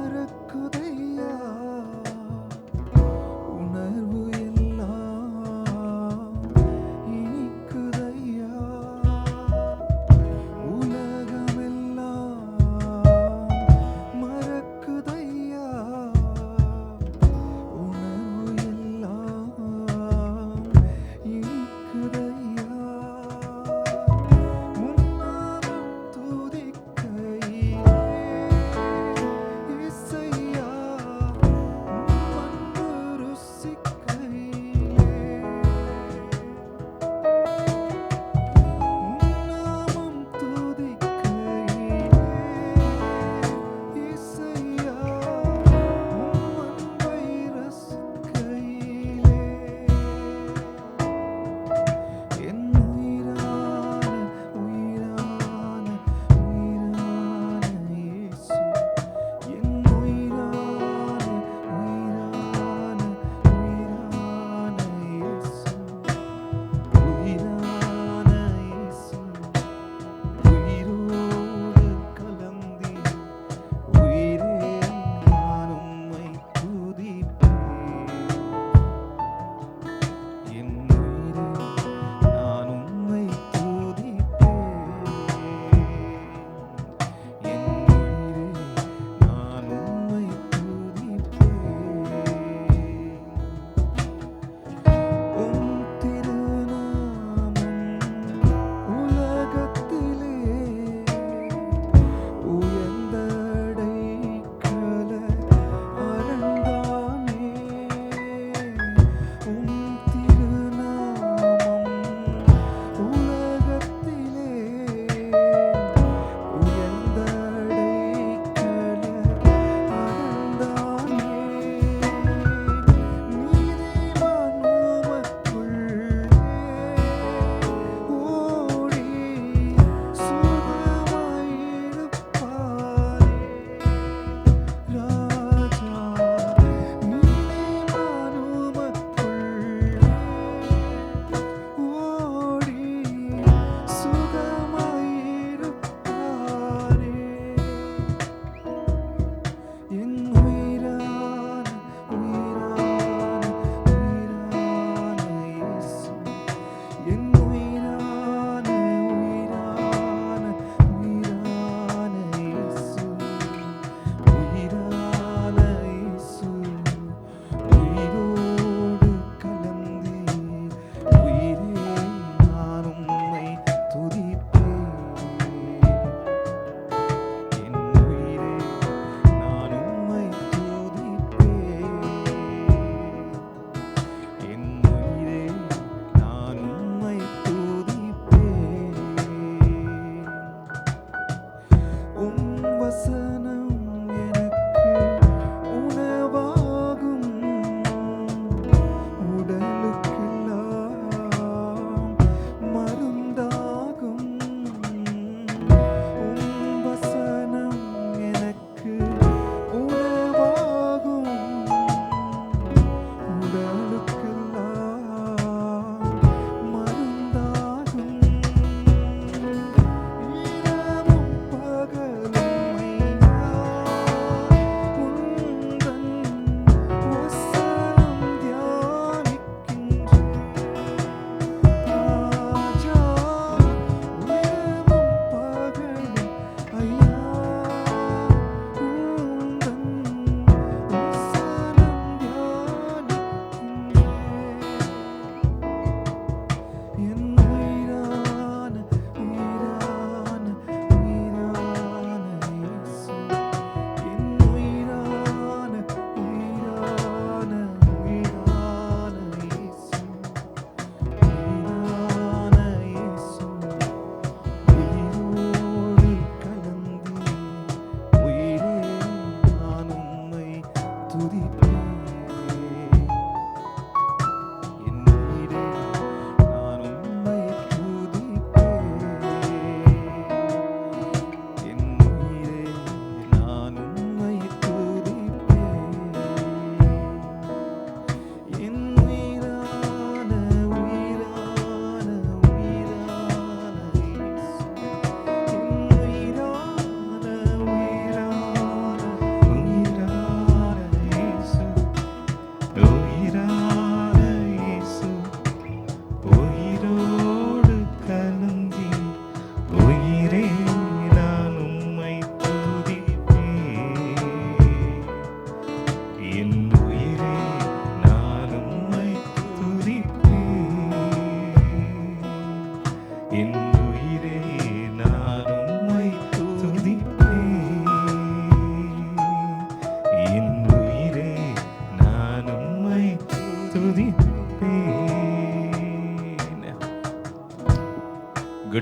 மறக்குதையா உணர்வு எல்லாம் இனிக்குதையா உலகமெல்லாம் மறக்குதையா உணர்வு எல்லாம் இனிக்குதையா உன்னாமம் துதிக்கையில்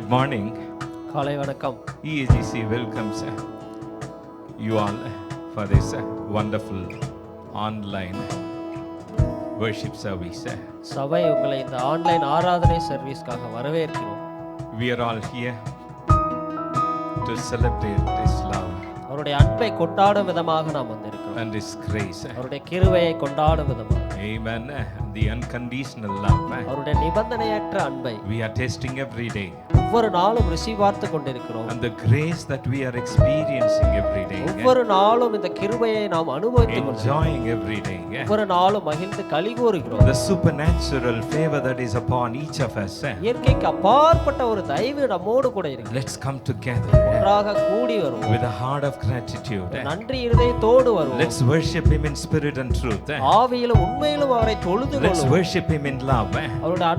Good morning. காலை வணக்கம். EAGC welcomes you all for this wonderful online worship service. சபை உங்களை இந்த ஆன்லைன் ஆராதனை சர்வீஸ்க்காக வரவேற்கிறோம். We are all here to celebrate His love அவருடைய அன்பை கொண்டாடும் விதமாக நாம் வந்திருக்கிறோம். and His grace. அவருடைய கிருபையை கொண்டாடும் விதமாக. Amen. The unconditional love. அவருடைய நிபந்தனையற்ற அன்பை We are tasting every day. ஒவ்வொரு நாளும் ருசி பார்த்து கொண்டிருக்கிறோம். And the grace that we are experiencing every day. ஒவ்வொரு நாளும் இந்த கிருபையை நாம் அனுபவித்துக் கொண்டிருக்கிறோம். Enjoying every day. ஒவ்வொரு நாளும் மகிழ்ந்து களிகூறுகிறோம். The supernatural favor that is upon each of us. இயற்கைக்கு அப்பாற்பட்ட ஒரு தயவு நம்மோடு கூட இருக்கிறது. Let's come together ஒன்றாக கூடி வருவோம். with a heart of gratitude. நன்றி இருதயத்தோடு வருவோம். Let's worship Him in spirit and truth. ஆவியிலும் உண்மையிலும் அவரை தொழுது Let's கொள்வோம். worship Him in love. அவருடைய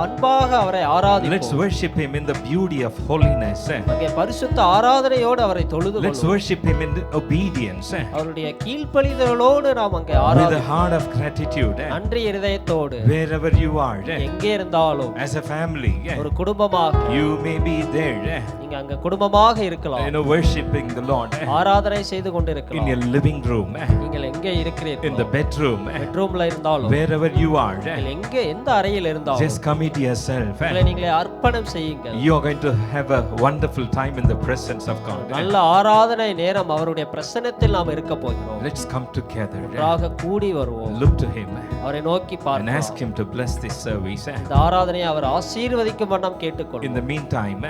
அன்பாக அவரை ஆராதிப்போம். Let's worship Him in the beauty of holiness. அங்கே பரிசுத்த ஆராதனையோடு அவரை தொழுது Let's கொள்வோம். worship Him in obedience அவருடைய கீழ்ப்படிதலோடு நாம் அங்கே with a ஆராதிப்போம். heart of gratitude. நன்றி இருதயத்தோடு Wherever you are, எங்கே இருந்தாலும் as a family, ஒரு குடும்பமாக you may be there, நீங்க அங்க குடும்பமாக இருக்கலாம். worshiping the Lord ஆராதனை செய்து in கொண்டிருக்கலாம். your living room, நீங்கள் எங்கே in இருக்கிறீர்கள், the bedroom, பெட்ரூம்ல இருந்தாலும், wherever you are, நீங்கள் எங்கே எந்த அறையில் இருந்தாலும் just commit yourself. உங்களை நீங்களே அர்ப்பணம் செய்யுங்கள். You are going to have a wonderful time in the presence of God. நல்ல ஆராதனை நேரம் அவருடைய பிரசன்னத்தில் நாம் இருக்க போகிறோம். Let's come together. ஒன்றாக கூடி வருவோம். Look to Him அவரை நோக்கி and பார்ப்போம். ask Him to bless this service. இந்த ஆராதனையை அவர் ஆசீர்வதிக்கும் வண்ணம் In கேட்டுக்கொள்வோம். the meantime,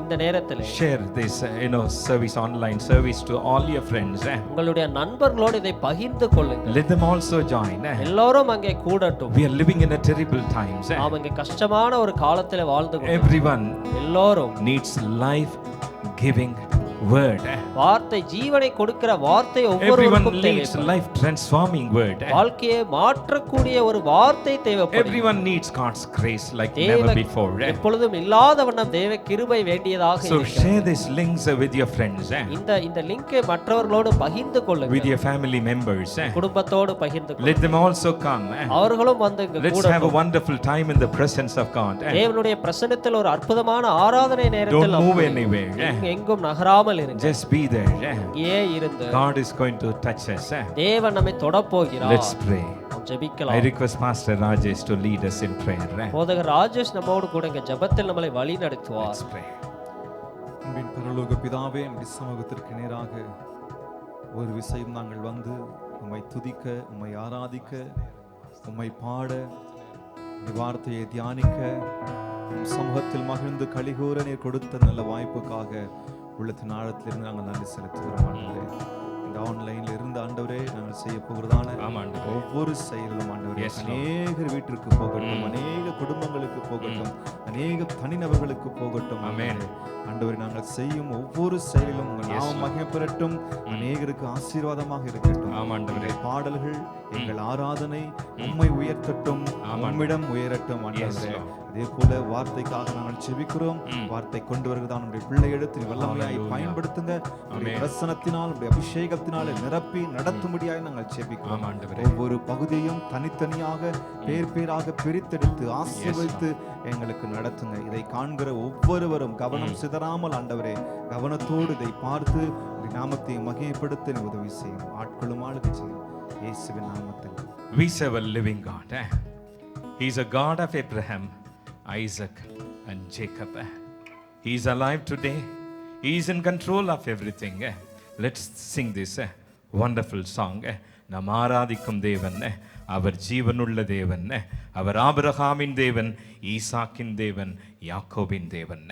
இந்த நேரத்தில் share this service, online service, to all your friends. உங்களுடைய நண்பர்களோடு இதை பகிர்ந்து கொள்ளுங்கள். Let them also join. எல்லோரும் அங்கே கூடட்டும். We are living in a terrible times. நாம் இங்கே கஷ்டமான ஒரு காலத்தில் வாழ்ந்து கொண்டிருக்கிறோம். Everyone எல்லோரும் needs life giving word. வார்த்தை ஜீவனை கொடுக்கிற வார்த்தை Everyone ஒவ்வொருவருக்கும் needs தேவை. life transforming word. வாழ்க்கையை மாற்றக்கூடிய ஒரு வார்த்தை தேவைப்படுகிறது. Everyone needs God's grace like never before. எப்பொழுதும் இல்லாத வண்ணம் தேவ கிருபை வேண்டியதாக So இருக்கிறது. share these links with your friends, இந்த லிங்கை மற்றவர்களோடு பகிர்ந்து with கொள்ளுங்கள். your family members. குடும்பத்தோடு பகிர்ந்து கொள்ளுங்கள். Let them also come. அவர்களும் வந்து இங்கு Let's have a கூடட்டும். wonderful time in the presence of God. தேவனுடைய பிரசன்னத்தில் ஒரு அற்புதமான ஆராதனை நேரத்தில் Don't move நாம் anywhere. எங்கும் நகராமல் இருங்க. Just be there. இங்கே இருந்து God is going to touch us. தேவன் நம்மை தொடப் போகிறார். Let's pray. நாம் I ஜெபிக்கலாம். request Pastor Rajesh to lead us in prayer. போதகர் ராஜேஷ் நம்மோடு கூட இங்க ஜெபத்தில் நம்மளை வழி நடத்துவார். Let's pray. அன்பின் பரலோக பிதாவே, நம்முடைய சமூகத்திற்கு நேராக ஒரு விஷயம் நாங்கள் வந்து உம்மை துதிக்க, உம்மை ஆராதிக்க, உம்மை பாட, உம்முடைய வார்த்தையை தியானிக்க, உம் சமூகத்தில் மகிழ்ந்து களிகூர நீர் கொடுத்த நல்ல வாய்ப்புக்காக உள்ளத்தின் ஆழத்திலிருந்து நாங்கள் நன்றி செலுத்துகிறோம். ஆண்டவரே, இந்த ஆன்லைன்ல இருந்து ஆண்டவரே நாங்கள் செய்ய போகிறதான ஒவ்வொரு செயலும் ஆண்டவரே அநேகர் வீட்டிற்கு போகட்டும், அநேக குடும்பங்களுக்கு போகட்டும், அநேக தனிநபர்களுக்கு போகட்டும். ஆண்டவரே, நாங்கள் செய்யும் ஒவ்வொரு செயலும் உங்கள் நாமம் மகிமை பெறட்டும், அநேகருக்கு ஆசீர்வாதமாக இருக்கட்டும். ஆண்டவரே, பாடல்கள், எங்கள் ஆராதனை உம்மை உயர்த்தட்டும், உம்மிடம் உயரட்டும். ஆண்டவரே, அதே போல வார்த்தைக்காக நாங்கள் செபிக்கிறோம். வார்த்தை கொண்டு வருகிறதா நம்முடைய பிள்ளை எடுத்து வல்லமையாய் பயன்படுத்துங்க. பிரசனத்தினால் அபிஷேகத்தினால் நிரப்பி நடத்தும்படியாய் நாங்கள் செபிக்கிறோம். ஒவ்வொரு பகுதியும் தனித்தனியாக பேர் பேராக பிரித்தெடுத்து ஆசீர்வதித்து எங்களுக்கு நடத்துங்க. இதை காண்கிற ஒவ்வொருவரும் கவனம் சிதறாமல் ஆண்டவரே கவனத்தோடு இதை பார்த்து நாமத்தை மகிமைப்படுத்த உதவி செய்யும். ஆட்களும் ஆளுகை செய்யும். இயேசுவின் நாமத்தில். We serve a living God. He is a God of Abraham, Isaac and Jacob. He is alive today. He is in control of everything. Let's sing this wonderful song. நாம் ஆராதிக்கும் தேவன் அவர் ஜீவனுள்ள தேவன், அவர் ஆபிரகாமின் தேவன், ஈசாக்கின் தேவன், யாக்கோபின் தேவன்.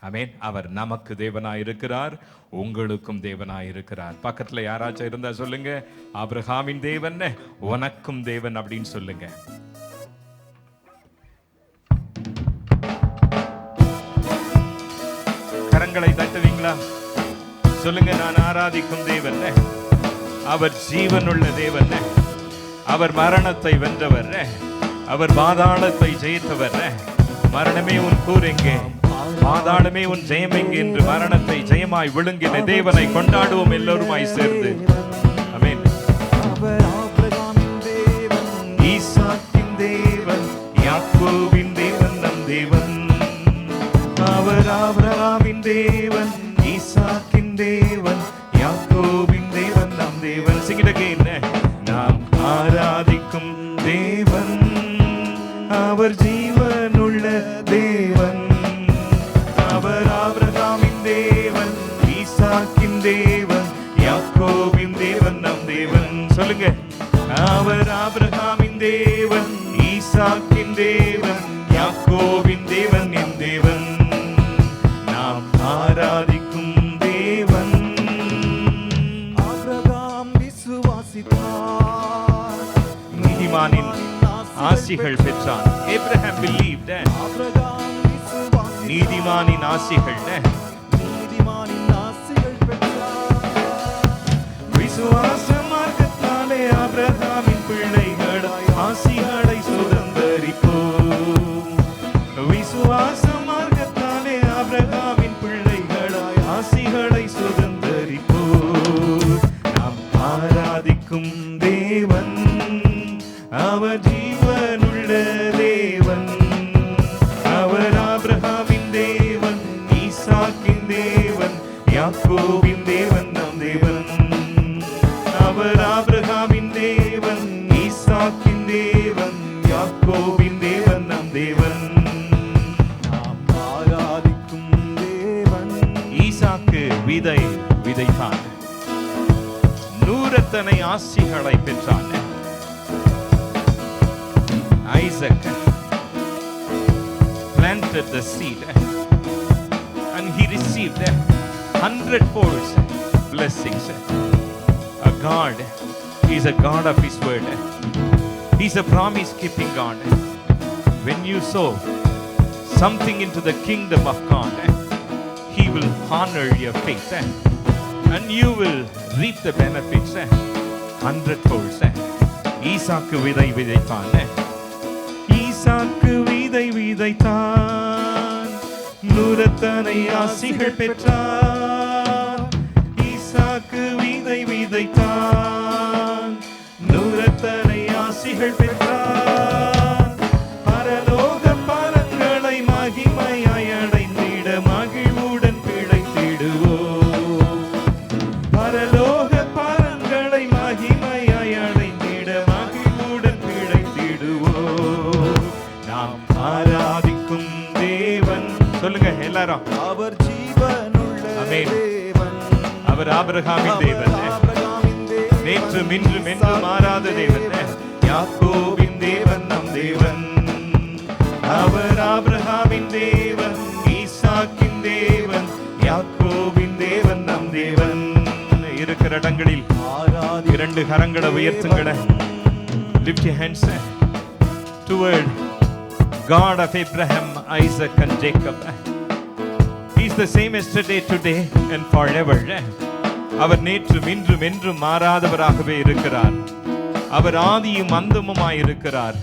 ஆமென். அவர் நமக்கு தேவனாய் இருக்கிறார், உங்களுக்கும் தேவனாய் இருக்கிறார். பக்கத்துல யாராச்சும் இருந்தா சொல்லுங்க, ஆபிரகாமின் தேவன் உனக்கும் தேவன் அப்படின்னு சொல்லுங்க. கரங்களை தட்டுவீங்களா? சொல்லுங்க, நான் ஆராதிக்கும் தேவன் அவர் ஜீவனுள்ள தேவன், அவர் மரணத்தை வென்றவர், அவர் பாதாளத்தை ஜெயித்தவர். மரணமே உன் கூர் எங்கே, பாதாளமே உன் ஜெயம் எங்கே என்று மரணத்தை ஜெயமாய் விழுங்கின தேவனை கொண்டாடுவோம் எல்லோருமாய் சேர்ந்து. ஆமென். அவர் ஆபிரகாமின் தேவன், ஈசாக்கின் தேவன், யாக்கோபின் தேவன், நம் தேவன். அவர் தேவன், ஈசாக்கின் தேவன், யாக்கோபின் தேவன் நம் தேவன். Sing it again. நாம் ஆராதிக்கும் தேவன், அவர் ஜீவனுள்ள தேவன். அவர் ஆபிரகாமின் தேவன், ஈசாக்கின் தேவன், யாக்கோபின் தேவன் நம் தேவன். சொல்லுங்க. அவர் ஆபிரகாமின் தேவன், ஈசாக்கின் தேவன், யாக்கோபின் தேவன் என் தேவன். நாம் ஆராதிக்கும் தேவன். ஆபிரகாம் விசுவாசித்தார், நீதிமானின் ஆசிகள் பெற்றான். Abraham believed. ஆபிரகாம் விசுவாசித்தார், நீதிமானின் ஆசிகள். நீதிமானின் ஆசிகள் பெற்றார். விசுவாச மார்க்கத்தாலே ஆபிரகாமின் பிள்ளைகளாய் ஆசிகளை சுதந்தரிப்போம். விசுவாச மார்க்கத்தாலே ஆபிரகாமின் பிள்ளைகளாய் ஆசிகளை சுதந்தரிப்போம். நாம் ஆராதிக்கும் தேவன், அவர் ஜீவனுள்ள தேவன். அவர் ஆபிரகாமின் தேவன், ஈசாக்கின் தேவன், யாக்கோபின் தேவன் நம் தேவன். அவர் ஆபிரகாமின் தேவன், ஈசாக்கின் தேவன், யாக்கோபின் தேவன் நம் தேவன். நாம் ஆராதிக்கும் தேவன். ஈசாக்கு விதை விதைத்தான், நூறத்தனை ஆசிகளை பெற்றான். Isaac planted the seed and he received 100-fold blessings. A God is a God of His word. He's a promise-keeping God. When you sow something into the kingdom of God, He will honor your faith and you will reap the benefits 100-fold. ஈசாக்கு விதை விதைத்தான். ஈசாக்கு விதை விதைத்தான், நூறத்தனை ஆசிகள் பெற்றான். ஈசாக்கு விதை விதைத்தான், நூறத்தனை ஆசிகள் பெற்றான். பரலோக பலன்களை மகிமையாய் அடைந்திட மகிழ்வுடன் பிழைத்திடுவோம். பரலோக பலன்களை மகிமையாய் அடைந்திட மகிழ்வுடன் பிழைத்திடுவோம். நாம் ஆராதிக்கும் தேவன். சொல்லுங்க எல்லாரும். அவர் ஜீவனுள்ள ஆமென். தேவன், அவர் ஆபிரகாமின் தேவன், ஆபிரகாமின் தேவன், நேற்றும் இன்றும் என்றும் மாறாத தேவன், யாக்கோபின் தேவன் நம் தேவன். அவர் ஆபிரகாமின் தேவன், ஈசாக்கின் தேவன், யாக்கோபின் தேவன் நம் தேவன். இருக்கிற இடங்களில் இரண்டு கரங்களை உயர்த்துங்கள. Lift your hands toward God of Abraham, Isaac and Jacob. He's the same yesterday, today and forever. அவர் நேற்றும் இன்றும் என்றும் மாறாதவராகவே இருக்கிறார். அவர் ஆதியும் அந்தமுமாய் இருக்கிறார்.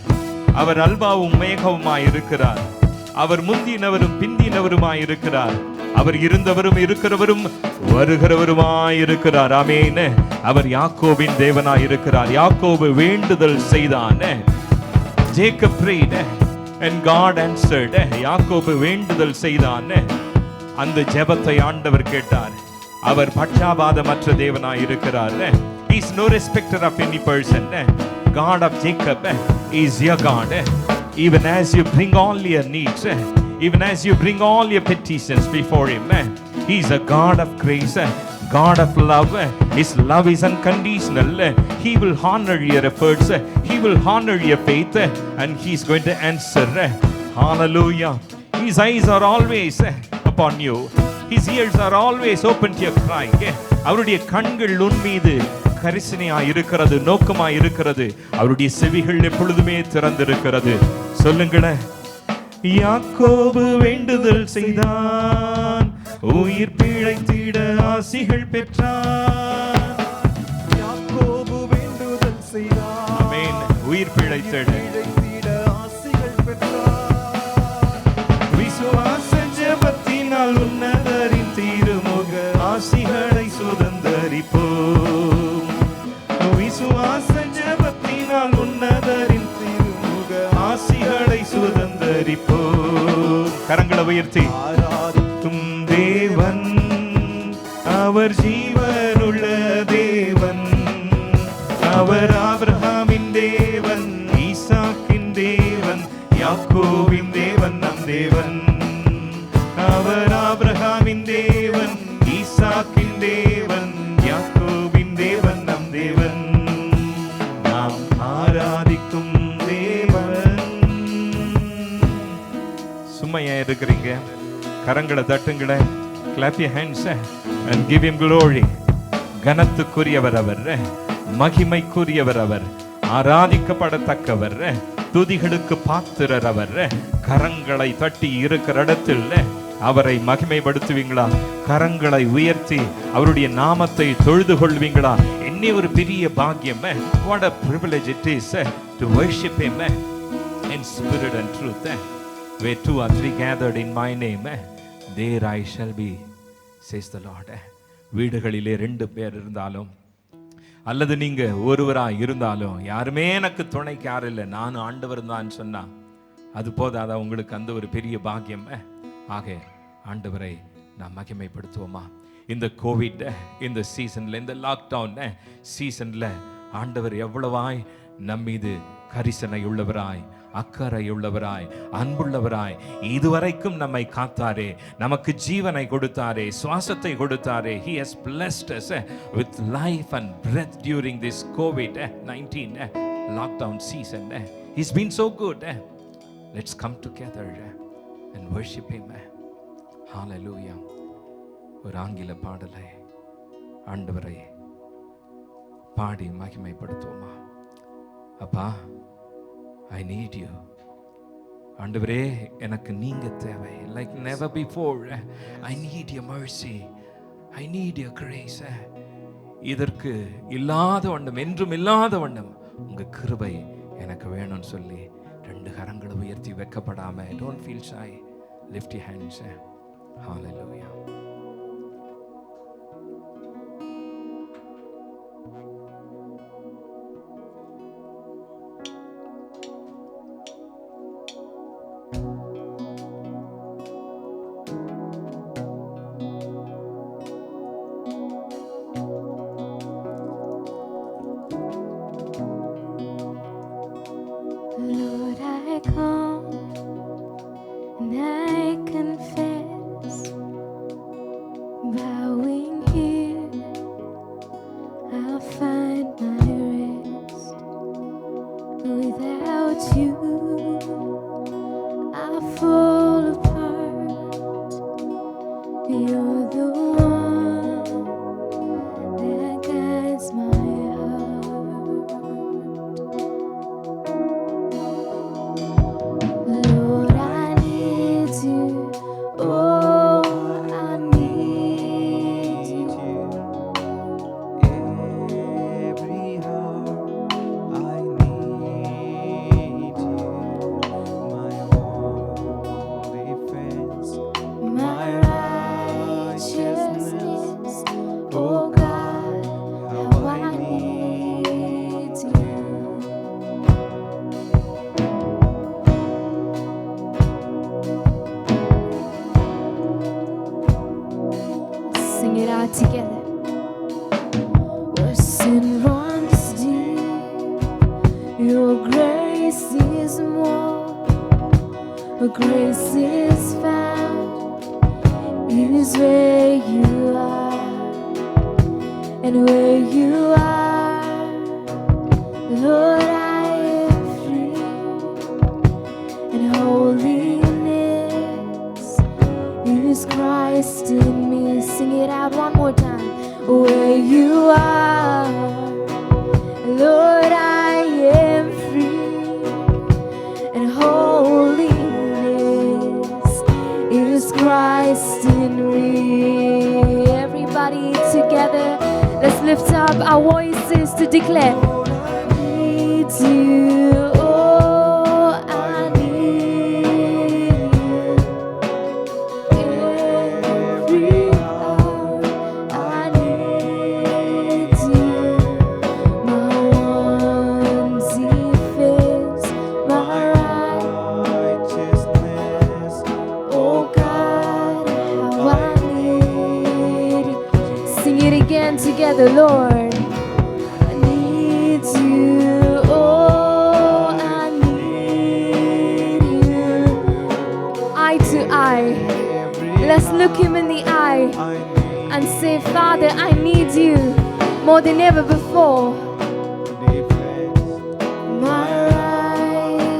அவர் அல்பாவும் மேகவுமாய் இருக்கிறார். அவர் முந்தினவரும் பிந்தினவருமாய் இருக்கிறார். அவர் இருந்தவரும் இருக்கிறவரும் வருகிறவருமாய் இருக்கிறார். ஆமென். அவர் யாக்கோபின் தேவனாய் இருக்கிறார். யாக்கோபு வேண்டுதல் செய்தான். Jacob prayed and God answered. யாக்கோபு வேண்டுதல் செய்தான். அந்த ஜெபத்தை ஆண்டவர் கேட்டார். அவர் பட்சாபாதமற்ற தேவனாய் இருக்கிறார். He is no respecter of any person. God of Jacob is your God. Even as you bring all your needs, even as you bring all your petitions before Him, He is a God of grace, God of love. His love is unconditional. He will honor your efforts. He will honor your faith, and He is going to answer. Hallelujah. His eyes are always upon you. His ears are always open to your cry. அவருடைய கண்கள் உன் மீது கரிசனையாய் இருக்கிறது, நோக்கமாய் இருக்கிறது. அவருடைய செவிகள் எப்பொழுதுமே திறந்திருக்கிறது. சொல்லுங்களேன். யாக்கோபு வேண்டுதல் செய்தான், உயிர் பிழைத்திட ஆசிகள் பெற்றான். யாக்கோபு வேண்டுதல் செய்தார், ஆமென். உயிர் பிழைத்திட ஆசிகள் பெற்றார். விசுவாச ஜெபத்தினால் உன்னதரின் திருமுக ஆசிகளை சுதந்தரிப்போம். விசுவாச ஜெபத்தினால் உன்னதரின் திருமுக ஆசிகளை சுதந்தரிப்போம். கரங்களை உயர்த்தி ஆராதிக்கும் தேவன் அவர் ஜீவனுள்ள தேவன், அவர் ஆபிரகாமின் தேவன், ஈசாக்கின் தேவன், யாக்கோபின் தேவன், நம் தேவன். அவர் ஆபிரகாமின் தேவன், ஈசாக்கின் தேவன், யாக்கோபின் தேவன், நம் தேவன். நாம் ஆராதிக்கும் தேவன். சும்மையா இருக்கிறீங்க? கரங்களை தட்டுங்களே. Clap your hands and give him glory. கனத்துக்குரியவர் அவர், மகிமைக்குரியவர் அவர், ஆராதிக்கப்படத்தக்கவர், துதிகளுக்கு பாத்திரர் அவர். கரங்களை தட்டி இருக்கிற இடத்தில் அவரை மகிமைப்படுத்துவீங்களா? கரங்களை உயர்த்தி அவருடைய நாமத்தை தொழுது கொள்வீங்களா? என்ன ஒரு பெரிய பாக்கியம்! What a privilege it is to worship him in spirit and truth. Where 2 or 3 gathered in my name, there I shall be, says the Lord. வீடுகளிலே 2 பேர் இருந்தாலும் அல்லது நீங்க ஒருவராய் இருந்தாலும், யாருமே எனக்கு துணைக்கு யாரும் இல்லை, நான் ஆண்டவர் தான் சொன்னா அது போதாதா உங்களுக்கு? அந்த ஒரு பெரிய பாக்கியம். ஆக ஆண்டவரை நாம் மகிமைப்படுத்துவோமா? இந்த கோவிட், இந்த சீசன்ல, இந்த லாக்டவுன் சீசன்ல ஆண்டவர் எவ்வளவாய் நம்மீது கரிசனை உள்ளவராய், அக்கறை உள்ளவராய், அன்புள்ளவராய் இதுவரைக்கும் நம்மை காத்தாரே, நமக்கு ஜீவனை கொடுத்தாரே, சுவாசத்தை கொடுத்தாரே. He has blessed us with life and breath during this COVID-19 lockdown season. He's been so good. Let's come together and worship him. Hallelujah. ஒரு ஆங்கில பாடலை ஆண்டவரை பாடி மகிமைப்படுத்துவோமா? அப்பா, I need you. ஆண்டவரே, எனக்கு நீங்க தேவை. Like never before. I need your mercy. I need your grace. இதற்கு இல்லாத வண்ணம், என்றும் இல்லாத வண்ணம் உங்க கிருபை எனக்கு வேணும்னு சொல்லி 2 கரங்களை உயர்த்தி வெக்கப்படாம, don't feel shy, lift your hands. Hallelujah. Lord, I come and I confess, bowing here, I'll find my rest. Without you, I fall apart. You're the one that guides my heart. Lord, I need you. Oh, I need you. Every hour I need you. My one defense, My righteousness. Oh God, how I need you. Sing it out together. Where sin runs deep, your grace is more. Where grace is found is where you are, and where you are, Lord, I am free, and holiness is Christ in me. Sing it out one more time. Where you are, Lord, I am free, and holiness is Christ in me. Everybody together, let's lift up our voices to declare. I need you. Oh, I need you. Every hour I need you. My one defense, my righteousness. oh God, how I need you. Sing sing it again together, Lord. I need you, oh, I need you. Eye to eye, let's look him in the eye and say, Father, I need you more than ever before. My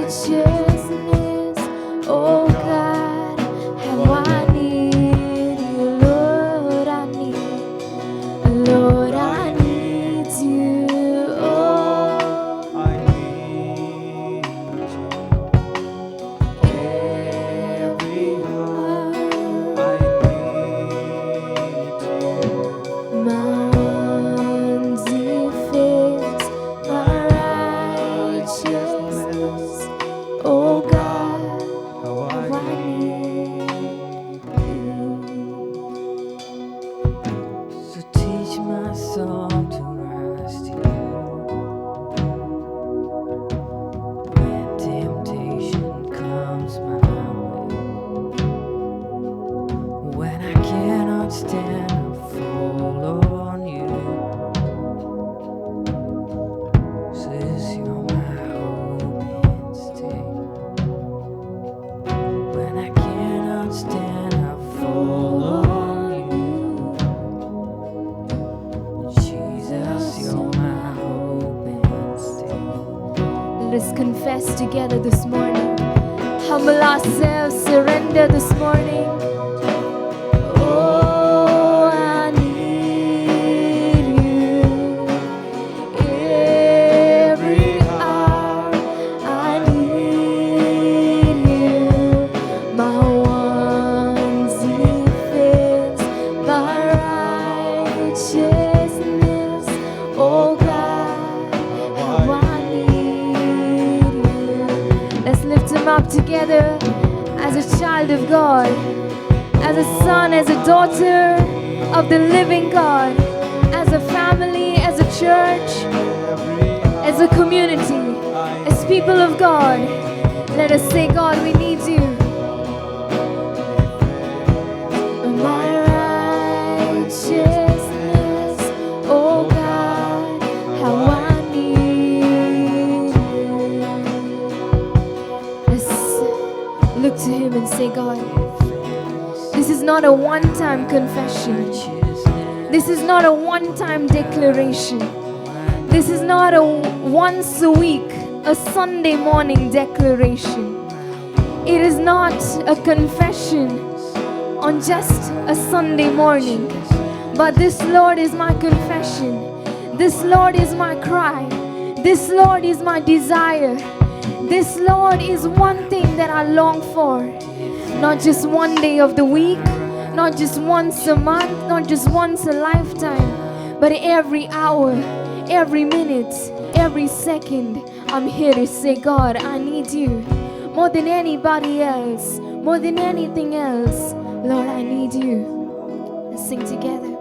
righteousness, oh God, how I need you, Lord, I need you, oh, I need every hour. My one defense, my righteousness, oh God, how I need you. So teach my soul to rest here. When temptation comes my way, when I cannot stand or fall on you, says you're my hope and stay. When I cannot stand or fall on you, Jesus, you're my hope and stay. Let us confess together this morning. Humble ourselves, surrender this morning. Oh, I need you. Every hour I need you. My one defense, my righteousness, oh God, how I need you. Let's lift him up together as a child of God, as a son, as a daughter of the living God, as a family, as a church, as a community, as people of God. Let us say, God, we need you. My righteousness, oh God, how I need you. Let's look to him and say, God, this is not a one-time confession. This is not a one-time declaration. This is not a once a week, a Sunday morning declaration. It is not a confession on just a Sunday morning. But this, Lord, is my confession. This, Lord, is my cry. This, Lord, is my desire. This, Lord, is one thing that I long for. Not just one day of the week, not just once a month, not just once a lifetime, but every hour, every minute, every second. I'm here to say, God, I need you more than anybody else, more than anything else. Lord, I need you. Let's sing together.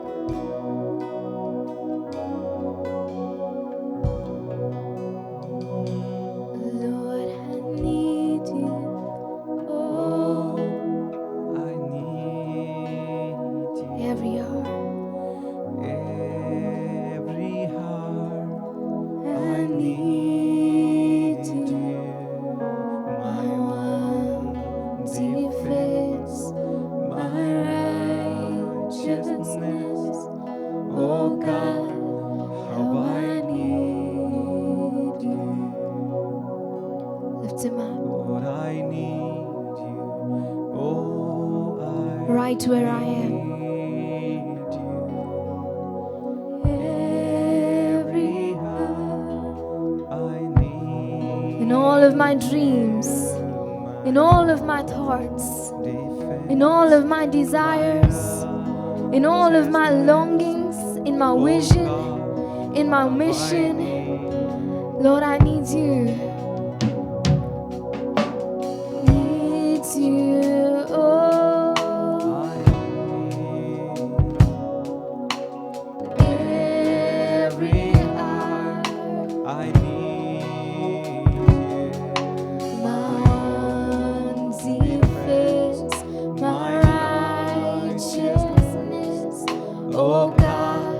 Lord, I need you. Oh, I need you. every hour. Every hour I need you. my one Defense, my righteousness, oh God, how I need you. Lift him up. Lord, I need you. Oh, I Right where I am. need you. Every hour. I need In all of my dreams, in all of my thoughts, in all of my desires, in all of my longings, in my vision, in my mission. Lord, I need you. Need you, oh. Every hour, I need you. my defense, my righteousness, oh God,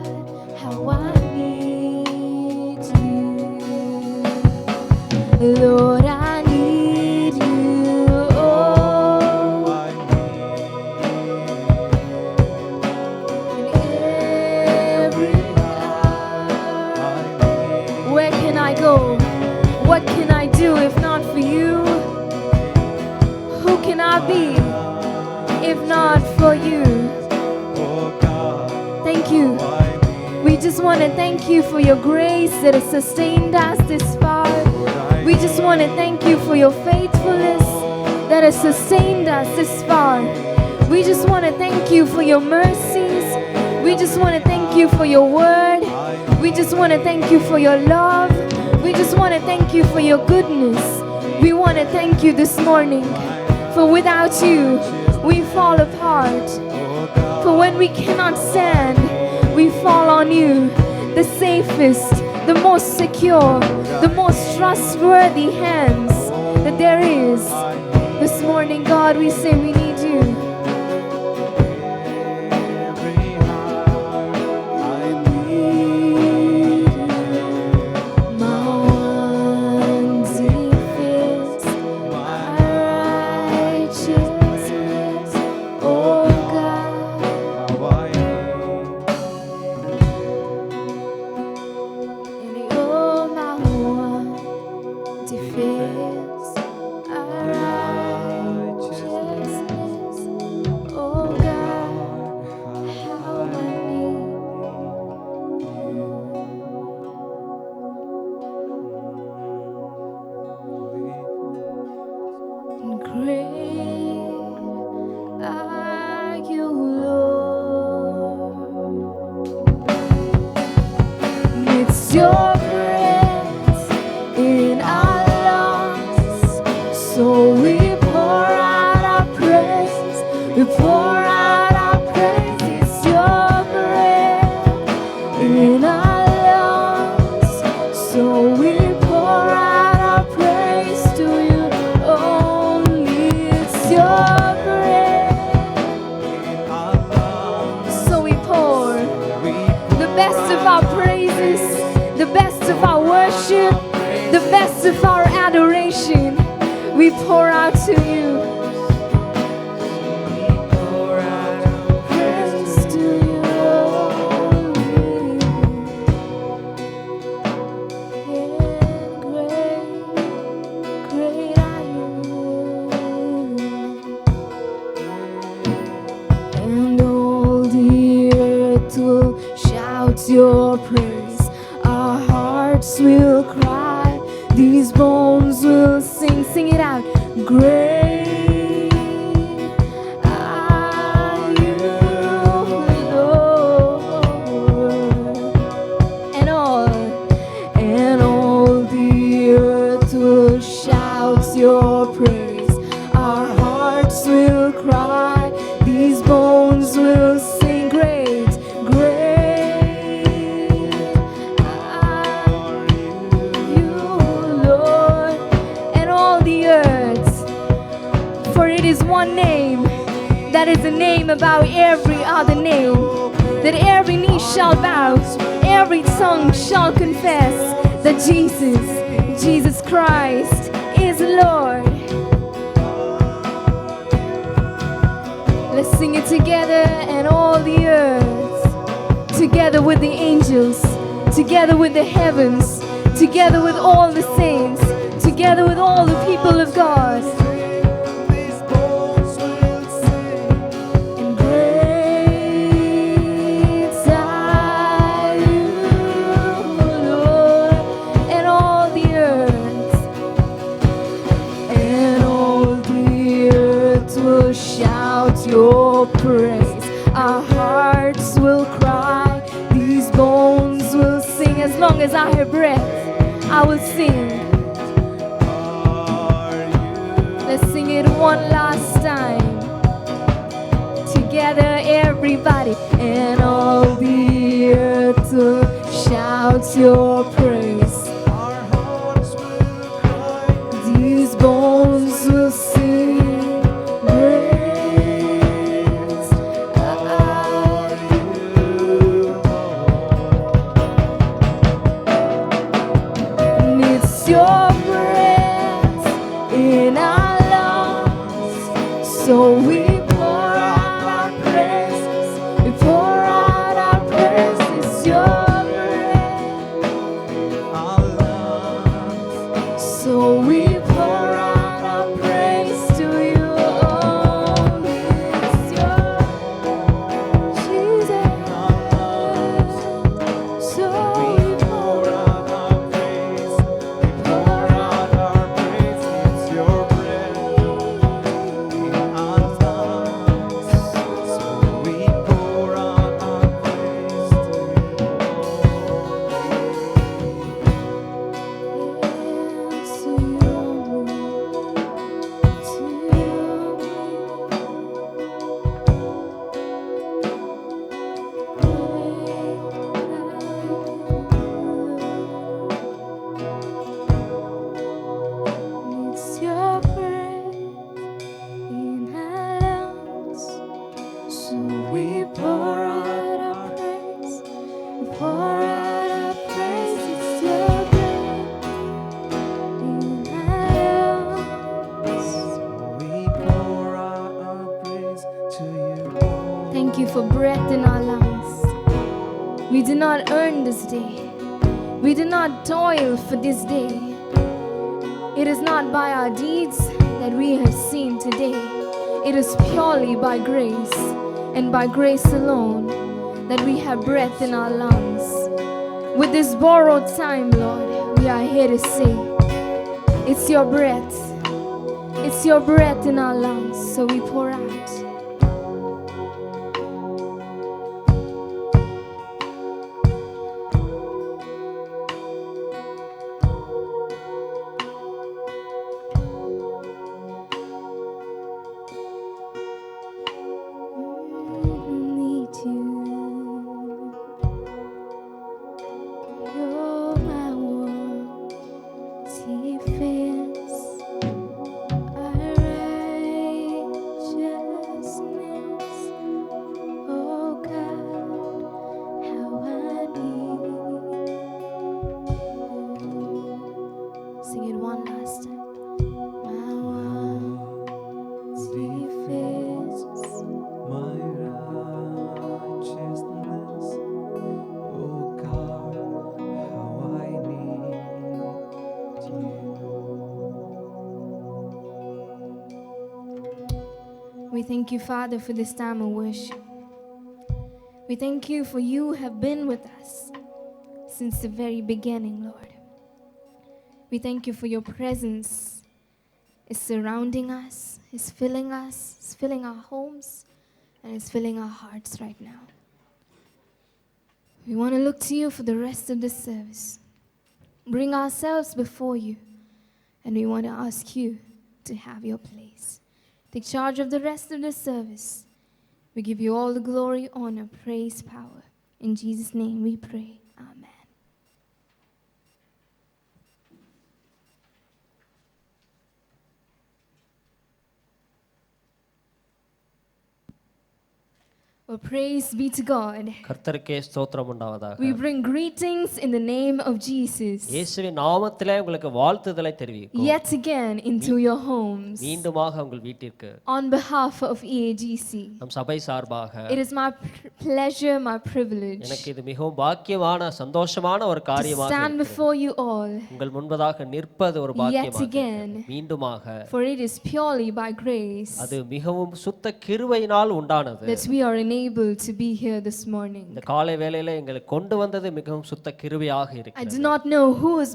you. We just want to thank you for your grace that has sustained us this far. We just want to thank you for your faithfulness that has sustained us this far. We just want to thank you for your mercies. We just want to thank you for your word. We just want to thank you for your love. We just want to thank you for your goodness. We want to thank you this morning. For without you, we fall apart. For when we cannot stand, we fall on you, the safest, the most secure, the most trustworthy hands that there is. This morning, God, we say we need you. Your breath in our lungs, so we pour out our praise. We pour out our praise. It's your breath in our lungs, so we pour out our praise to you only. It's your breath in our lungs, so we pour the best of our praises, the best of our worship, the best of our adoration, we pour out to you. We pour out our praise to you only. And great are you. And all the earth will shout your praise. Our hearts will cry, these bones will sing, sing it out. Great are you, Lord. And all the earth will shout your praise. Our hearts will cry, these bones will sing. Great, great. One name that is a name above every other name, that every knee shall bow, every tongue shall confess that Jesus Christ is Lord. Let's sing it together, and all the earth, together with the angels, together with the heavens, together with all the saints, together with all the people of God. Shout your praise. Our hearts will cry, these bones will sing. As long as I have breath, I will sing. Let's sing it one last time together, everybody. And all the earth will shout your praise. Our hearts will cry, these bones will sing. Your breath in our lungs, so we pour out our praises. We pour out our praises. Your breath pour out our praise. It's your breath in our lungs. We pour out our praise to you. Thank you for breath in our lungs. We did not earn this day. We did not toil for this day. It is not by our deeds that we have seen today. It is purely by grace and by grace alone that we have breath in our lungs. With this borrowed time, Lord, we are here to say, it's your breath. It's your breath in our lungs, so we pour out. Need you. You're my one defense, my righteousness. Oh God, how I need you. Sing it one last time. My one defense. My righteousness, oh God, how I need you. We thank you, Father, for this time of worship. We thank you for you have been with us since the very beginning, Lord. We thank you for your presence is surrounding us, is filling our homes, and is filling our hearts right now. We want to look to you for the rest of this service. Bring ourselves before you, and we want to ask you to have your place. Take charge of the rest of this service. We give you all the glory, honor, praise, power. In Jesus' name we pray. Amen. Well, praise be to God. கர்த்தருக்கே ஸ்தோத்திரம் உண்டாவதாக. We bring greetings in the name of Jesus. இயேசுவின் நாமத்திலே உங்களுக்கு வாழ்த்துதலை தெரிவிக்கிறோம். Yet again into your homes. மீண்டுமாக உங்கள் வீட்டிற்கு On behalf of EAGC. நம் சபை சார்பாக It is my pleasure, my privilege எனக்கு இது மிகவும் பாக்கியமான சந்தோஷமான ஒரு to காரியமாக stand இருக்கிறது. before you all. உங்கள் முன்பதாக நிற்பது ஒரு பாக்கியமாக again. இருக்கிறது. மீண்டுமாக For it is purely by grace அது மிகவும் சுத்த கிருபையினால் உண்டானது. that we are enabled to be here this morning. இந்த காலை வேளையிலே எங்களை கொண்டு வந்தது மிகவும் சுத்த கிருபையாக I இருக்கிறது. do not know who is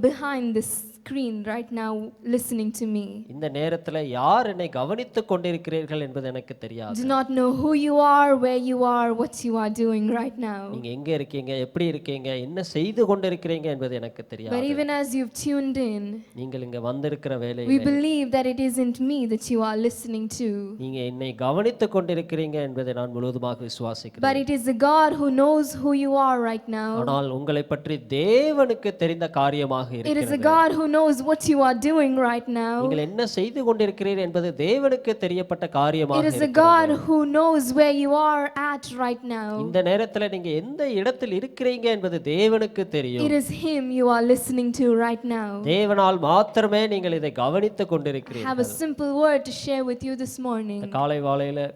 behind this screen right now listening to me. இந்த நேரத்தில் யார் என்னை கவனித்துக் கொண்டிருக்கிறீர்கள் என்பது எனக்கு தெரியாது. Do not know who you are, where you are, what you are doing right now. நீங்க எங்க இருக்கீங்க, எப்படி இருக்கீங்க, என்ன செய்து கொண்டிருக்கிறீங்க என்பது எனக்கு But தெரியாது. even as you've tuned in, நீங்கள் இங்க வந்திருக்கிற we வேளையிலே believe that it isn't me that you are listening to, நீங்க என்னை கவனித்துக் கொண்டிருக்கிறீங்க என்பதை நான் முழுவதுமாக but விசுவாசிக்கிறேன். it is the God who knows who you are right now. ஆனால் உங்களை பற்றி தேவனுக்கு தெரிந்த காரியமாக It is இருக்கிறது. a God who knows what you are doing right now. நீங்கள் என்ன செய்து கொண்டிருக்கிறீர்கள் என்பது தேவனுக்கு தெரியப்பட்ட காரியமாக It is a இருக்கிறது. God who knows where you are at right now. இந்த நேரத்தில் நீங்க எந்த இடத்தில் இருக்கிறீங்க என்பது தேவனுக்கு தெரியும். It is Him you are listening to right now. தேவனால் மாத்திரமே நீங்கள் இதை கவனித்துக் I have a கொண்டிருக்கிறீர்கள். simple word to share with you this morning. இந்த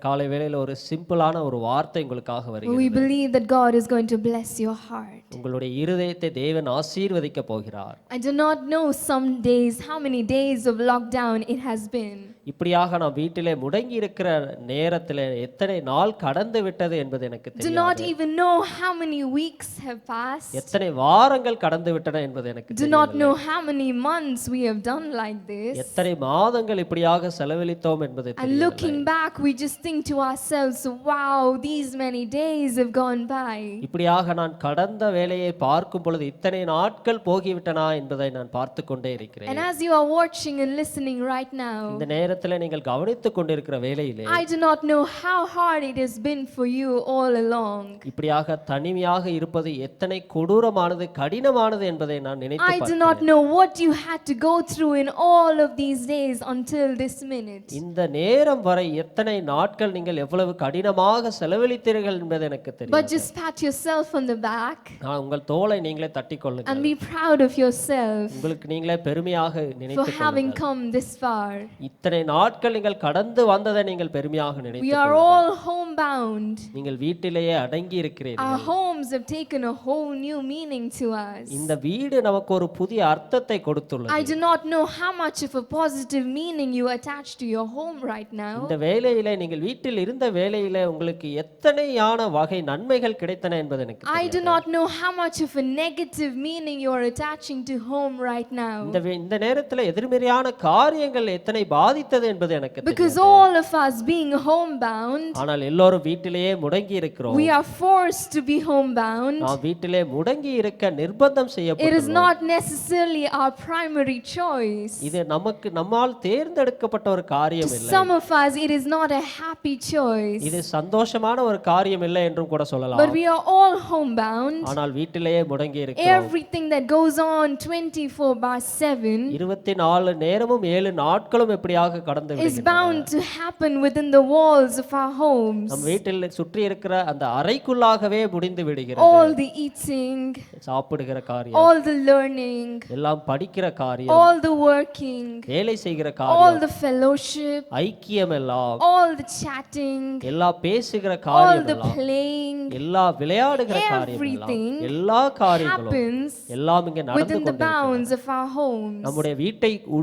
காலை வேளையில ஒரு சிம்பிளான ஒரு வார்த்தை உங்களுக்காக We வருகிறது. believe that God is going to bless your heart. உங்களுடைய இருதயத்தை தேவன் ஆசீர்வதிக்க போகிறார். I do not know some days, how many days of lockdown it has been. இப்படியாக நாம் வீட்டிலே முடங்கி இருக்கிற நேரத்தில் எத்தனை நாள் கடந்து விட்டது என்பது எனக்கு Do not தெரியாது. even know how many weeks have passed. எத்தனை வாரங்கள் கடந்து விட்டன என்பது எனக்கு Do not தெரியவில்லை. know how many months we have done like this. எத்தனை மாதங்கள் இப்படியாக செலவழித்தோம் என்பது And தெரியவில்லை. looking back, we just think to ourselves, wow, these many days have gone by. இப்படியாக நான் கடந்த வேலையை பார்க்கும் பொழுது இத்தனை நாட்கள் போகிவிட்டனா என்பதை நான் பார்த்து கொண்டே இருக்கிறேன். And as you are watching and listening right now, இந்த நேரத்தில் நேரத்தில் நீங்கள் கவனித்துக் கொண்டிருக்கிற வேளையிலே I do not know how hard it has been for you all along. இப்படியாக தனிமையாக இருப்பது எத்தனை கொடூரமானது கடினமானது என்பதை நான் நினைத்து I do not know what you had to go through in all of these days until this minute. இந்த நேரம் வரை எத்தனை நாட்கள் நீங்கள் எவ்வளவு கடினமாக செலவழித்தீர்கள் என்பது எனக்கு தெரியும். But just pat yourself on the back நான் உங்கள் தோளை நீங்களே தட்டிக் கொள்ளுங்கள். and be proud of yourself உங்களுக்கு நீங்களே பெருமையாக for நினைத்துக் having கொள்ளுங்கள். come this far. இத்தனை நாட்கள் நீங்கள் கடந்து வந்ததை நீங்கள் பெருமையாக We நினைத்துக் are கொள்ளுங்கள். all homebound. நீங்கள் வீட்டிலேயே அடங்கி இருக்கிறீர்கள். Our homes have taken a whole new meaning to us. இந்த வீடு நமக்கு ஒரு புதிய அர்த்தத்தை கொடுத்துள்ளது. I do not know how much of a positive meaning you attach to your home right now. இந்த வேளையிலே நீங்கள் வீட்டில் இருந்த வேளையிலே உங்களுக்கு எத்தனையான வகை நன்மைகள் கிடைத்தன என்பது எனக்கு I do தெரியாது. not know how much of a negative meaning you are attaching to home right now. இந்த நேரத்தில் எதிர்மறையான காரியங்கள் எத்தனை பாதித்தது என்பது எனக்கு Because தெரியாது. all of us being homebound, ஆனால் எல்லோரும் வீட்டிலேயே முடங்கி இருக்கிறோம். we are forced to be homebound. நாம் வீட்டிலே முடங்கி இருக்க நிர்பந்தம் It is செய்யப்பட்டுள்ளோம். not necessarily our primary choice. இது நமக்கு நம்மால் தேர்ந்தெடுக்கப்பட்ட ஒரு To காரியம் இல்லை. some of us, it is not a happy choice. இது சந்தோஷமான ஒரு காரியம் இல்லை என்றும் கூட சொல்லலாம். But we are all homebound. ஆனால் வீட்டிலேயே முடங்கி இருக்கிறோம். Everything that goes on 24/7 24 நேரமும் 7 நாட்களும் எப்படியாக கடந்து is விடுகின்றன. bound to happen within the walls of our homes. நம் வீட்டில் சுற்றி இருக்கிற அந்த அறைக்குள்ளாகவே முடிந்து விடுகிறது. All the eating, சாப்பிடுகிற காரியம், all the learning, எல்லாம் படிக்கிற காரியம், all the working, வேலை செய்கிற all காரியம், the fellowship, ஐக்கியம் எல்லாம், all the chatting, எல்லா பேசுகிற all காரியம் the எல்லாம், playing எல்லா விளையாடுகிற காரியம் எல்லாம், everything எல்லா காரியங்களும் happens எல்லாம் இங்கே நடந்து within the கொண்டிருக்கிறது. bounds of our homes. நம்முடைய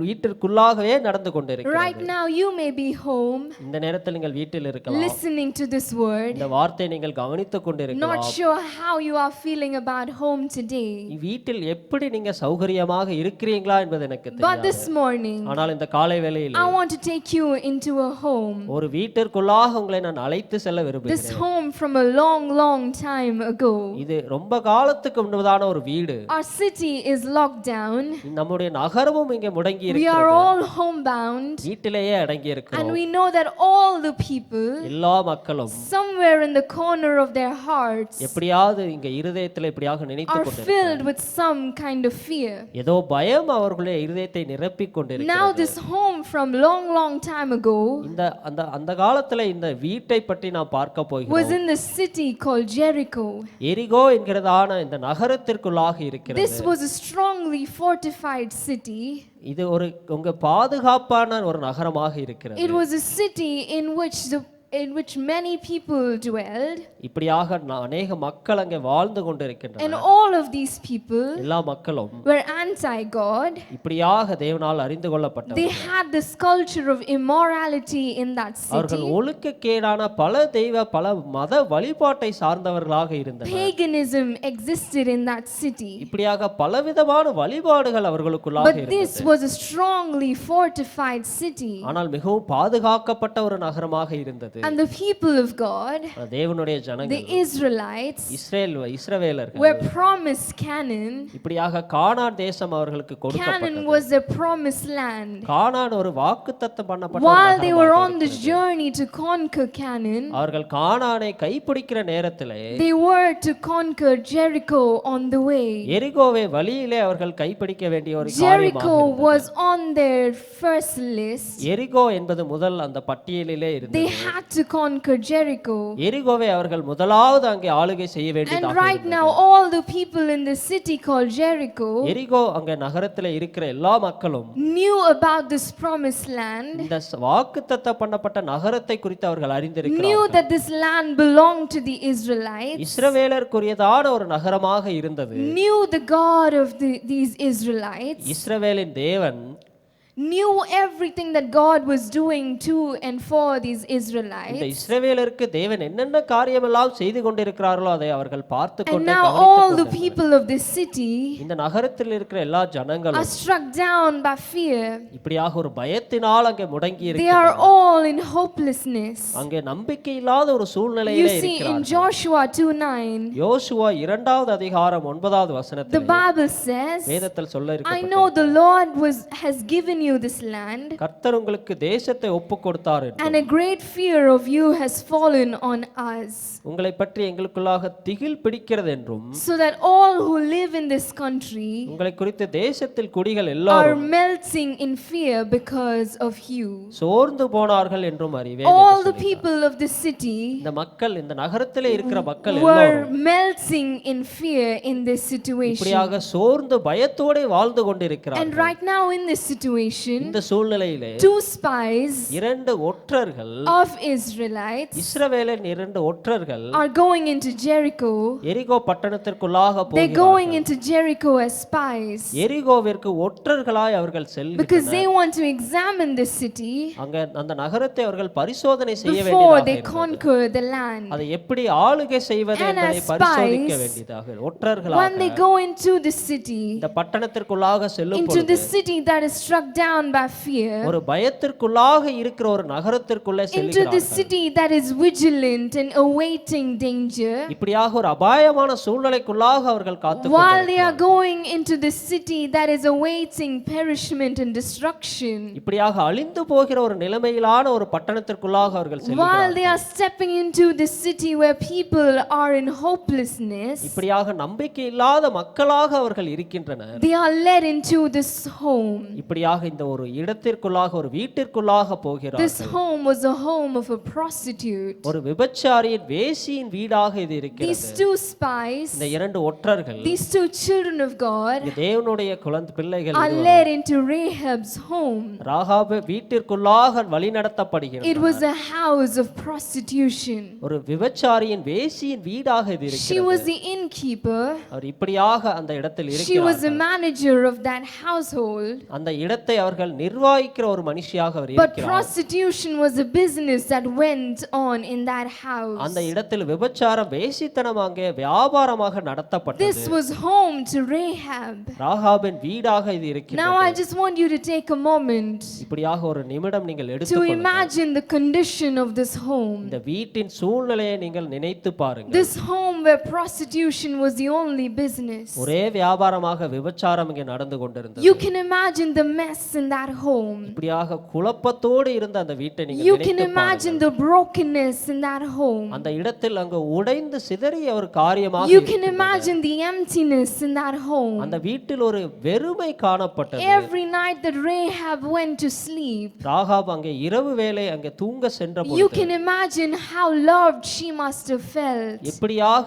வீட்டிற்குள்ளாகவே நடந்து கொண்டிருக்கிறது. Right now, you may be home இந்த நேரத்தில் நீங்கள் வீட்டில் இருக்கலாம். listening to this word, இந்த வார்த்தையை நீங்கள் கவனித்துக் not கொண்டிருக்கலாம். sure how you are feeling about home today. வீட்டில் எப்படி நீங்க சௌகரியமாக இருக்கிறீங்களா என்பது எனக்கு But தெரியாது. this morning, ஆனால் இந்த காலை வேளையில் I want to take you into a home. ஒரு வீட்டிற்குள்ளாக உங்களை நான் அழைத்து செல்ல This விரும்புகிறேன். home from a long, long time ago. இது ரொம்ப காலத்துக்கு முன்னதான ஒரு வீடு. Our city is locked down. நம்முடைய நகரமும் இங்கே முடங்கி We are இருக்கிறது. all homebound. வீட்டிலேயே அடங்கி And இருக்கிறோம். we know that all the people, எல்லா மக்களும் somewhere in the corner of their hearts, எப்படியாவது இங்க இருதயத்தில் எப்படியாக நினைத்துக் are கொண்டிருக்கிறார்கள். filled with some kind of fear. ஏதோ பயம் அவர்களுடைய இருதயத்தை நிரப்பிக் கொண்டிருக்கிறது. Now this home from long, long time ago இந்த அந்த அந்த காலத்துல இந்த வீட்டை பற்றி நாம் பார்க்க was போகிறோம். in the city called Jericho. எரிகோ என்கிறதான இந்த நகரத்திற்குள்ளாக இருக்கிறது. This was a strongly fortified city. இது ஒரு உங்க பாதுகாப்பான ஒரு நகரமாக இருக்கிறது. It was a city in which many people dwelled, இப்படியாக அநேக மக்கள் அங்கே வாழ்ந்து கொண்டிருக்கின்றனர். and all of these people எல்லா மக்களும் were anti-God. இப்படியாக தேவனால் அறிந்து கொள்ளப்பட்டவர். They had this culture of immorality in that அவர்கள் city. ஒழுக்கக்கேடான பல பல மத வழிபாட்டை சார்ந்தவர்களாக இருந்தனர். Paganism existed in that city. இப்படியாக பலவிதமான வழிபாடுகள் அவர்களுக்குள்ளாக But this இருந்தது. was a strongly fortified city. ஆனால் மிகவும் பாதுகாக்கப்பட்ட ஒரு நகரமாக இருந்தது. And the people of God, தேவனுடைய the ஜனங்கள் Israelites, இஸ்ரவேலர்கள் were promised Canaan. இப்படியாக கானான் தேசம் அவர்களுக்கு Canaan கொடுக்கப்பட்டது. was the promised land. கானான் ஒரு வாக்குத்தத்தம் பண்ணப்பட்ட ஒரு While they were நகரமாக on this இருக்கிறது. journey to conquer Canaan, அவர்கள் கானானை கைப்பிடிக்கிற நேரத்திலே they were to conquer Jericho on the way. எரிகோவை வழியிலே அவர்கள் கைப்பிடிக்க வேண்டிய ஒரு Jericho காரியமாக was on their first list. எரிகோ என்பது முதல் அந்த பட்டியலிலே They இருந்தது. had to conquer Jericho. எரிகோவை அவர்கள் முதலாவது அங்கே ஆளுகை செய்ய And வேண்டியதாக right இருந்தது. now, all the people in the city called Jericho எரிகோ அங்கே நகரத்திலே இருக்கிற எல்லா மக்களும் knew about this promised land, இந்த வாக்குத்தத்தம் பண்ணப்பட்ட நகரத்தை குறித்து அவர்கள் knew அறிந்திருக்கிறார்கள். that this land belonged to the Israelites, இஸ்ரவேலருக்குரியதான ஒரு நகரமாக இருந்தது. knew the God of these Israelites, இஸ்ரவேலின் தேவன் knew everything that God was doing to and for these இந்த Israelites. இஸ்ரவேலருக்கு தேவன் என்னென்ன காரியமெல்லாம் செய்து கொண்டிருக்கிறார்களோ அதை அவர்கள் பார்த்து And கொண்டே now கவனித்துக் all the கொண்டிருந்தார்கள். people of this city இந்த நகரத்தில் இருக்கிற எல்லா are ஜனங்களும் struck down by fear. இப்படியாக ஒரு பயத்தினால் அங்கே முடங்கி They are இருக்கிறார்கள். all in hopelessness. அங்கே நம்பிக்கை இல்லாத ஒரு You சூழ்நிலையிலே see, in இருக்கிறார்கள். Joshua 2:9, யோசுவா 2வது அதிகாரம் 9வது the வசனத்தில் Bible says, வேதத்தில் சொல்ல I இருக்கிறது. know the Lord has given you this land, கர்த்தர் உங்களுக்கு தேசத்தை ஒப்பு கொடுத்தார் என்றும், and a great fear of you has fallen on us, உங்களை பற்றி எங்களுக்குள்ளாக திகில் பிடிக்கிறது என்றும், so that all who live in this country உங்களை குறித்து தேசத்தில் குடிகள் are எல்லாரும் melting in fear because of you. சோர்ந்து போனார்கள் என்றும் அறிவேன் All என்று the people of the city இந்த மக்கள், இந்த நகரத்திலே இருக்கிற மக்கள் were எல்லாரும் melting in fear in this situation. இப்படியாக சோர்ந்து பயத்தோட வாழ்ந்து கொண்டிருக்கிறார்கள். And right now in this situation, இந்த சூழ்நிலையிலே 2 spies இரண்டு ஒற்றர்கள், of Israelites இஸ்ரவேலின் இரண்டு ஒற்றர்கள் are going into Jericho. எரிகோ பட்டணத்திற்குள்ளாக They're போகிறார்கள். going into Jericho as spies எரிகோவிற்கு ஒற்றர்களாய் அவர்கள் because செல்கிறார்கள். they want to examine the city அங்க அந்த நகரத்தை அவர்கள் பரிசோதனை செய்ய before வேண்டியதாக they இருந்தது. conquer the land. அதை எப்படி ஆளுகை செய்வது And என்பதை as பரிசோதிக்க spies, வேண்டியதாக When ஒற்றர்களாக they go into the city, இந்த பட்டணத்திற்குள்ளாக செல்லும் into பொழுது the city that is struck down by fear, ஒரு பயத்திற்குள்ளாக இருக்கிற ஒரு நகரத்திற்குள்ளே into the செல்கிறார்கள். city that is vigilant and awaiting danger, இப்படியாக ஒரு அபாயமான சூழ்நிலைக்குள்ளாக அவர்கள் காத்து while they are going into the city that is awaiting perishment and destruction, இப்படியாக அழிந்து போகிற ஒரு நிலைமையிலான ஒரு பட்டணத்திற்குள்ளாக அவர்கள் while செல்கிறார்கள். they are stepping into the city where people are in hopelessness, இப்படியாக நம்பிக்கை இல்லாத மக்களாக அவர்கள் இருக்கின்றனர். they are led into this home. இப்படியாக இந்த ஒரு இடத்திற்குள்ளாக, ஒரு வீட்டிற்குள்ளாக This போகிறார்கள். home was a home of a prostitute. ஒரு விபச்சாரியின் வேசியின் வீடாக இது இருக்கிறது. These 2 spies, இந்த இரண்டு ஒற்றர்கள், these 2 children of God, இந்த தேவனுடைய குழந்தை பிள்ளைகள் are led into Rahab's home. ராகாபு வீட்டிற்குள்ளாக வழிநடத்தப்படுகிறது. It was a house of prostitution. ஒரு விபச்சாரியின் வேசியின் வீடாக இது She இருக்கிறது. was the innkeeper. அவர் இப்படியாக அந்த இடத்தில் She was the இருக்கிறார். manager of that household. அந்த இடத்தை அவர்கள் நிர்வகிக்கிற ஒரு மனுஷியாக அவர் But இருக்கிறார். prostitution was a business that went on in that house. அந்த இடத்தில் விபச்சாரம், வேசித்தனம் அங்கே வியாபாரமாக நடத்தப்பட்டது. This was home to Rahab. ராகாபின் வீடாக இது இருக்கிறது. Now I just want you to take a moment இப்படியாக ஒரு நிமிடம் நீங்கள் to எடுத்துக்கொள்ளுங்கள். imagine the condition of this home. இந்த வீட்டின் சூழ்நிலையை நீங்கள் நினைத்து பாருங்கள். This home where prostitution was the only business. ஒரே வியாபாரமாக விபச்சாரம் இங்கே நடந்து கொண்டிருந்தது. You can imagine the mess in that home. இப்படியாக குழப்பத்தோடு இருந்த அந்த வீட்டை நீங்கள் You can நினைத்து imagine பாருங்கள். the brokenness in that home. அந்த இடத்தில் அங்கு உடைந்து சிதறிய ஒரு காரியமாக You can இருக்கின்றது. imagine the emptiness in that home. அந்த வீட்டில் ஒரு வெறுமை காணப்பட்டது. Every night that Rahab went to sleep, Rahab அங்கே இரவு வேளை அங்கே தூங்க சென்ற you பொழுது can imagine how loved she must have felt. எப்படியாக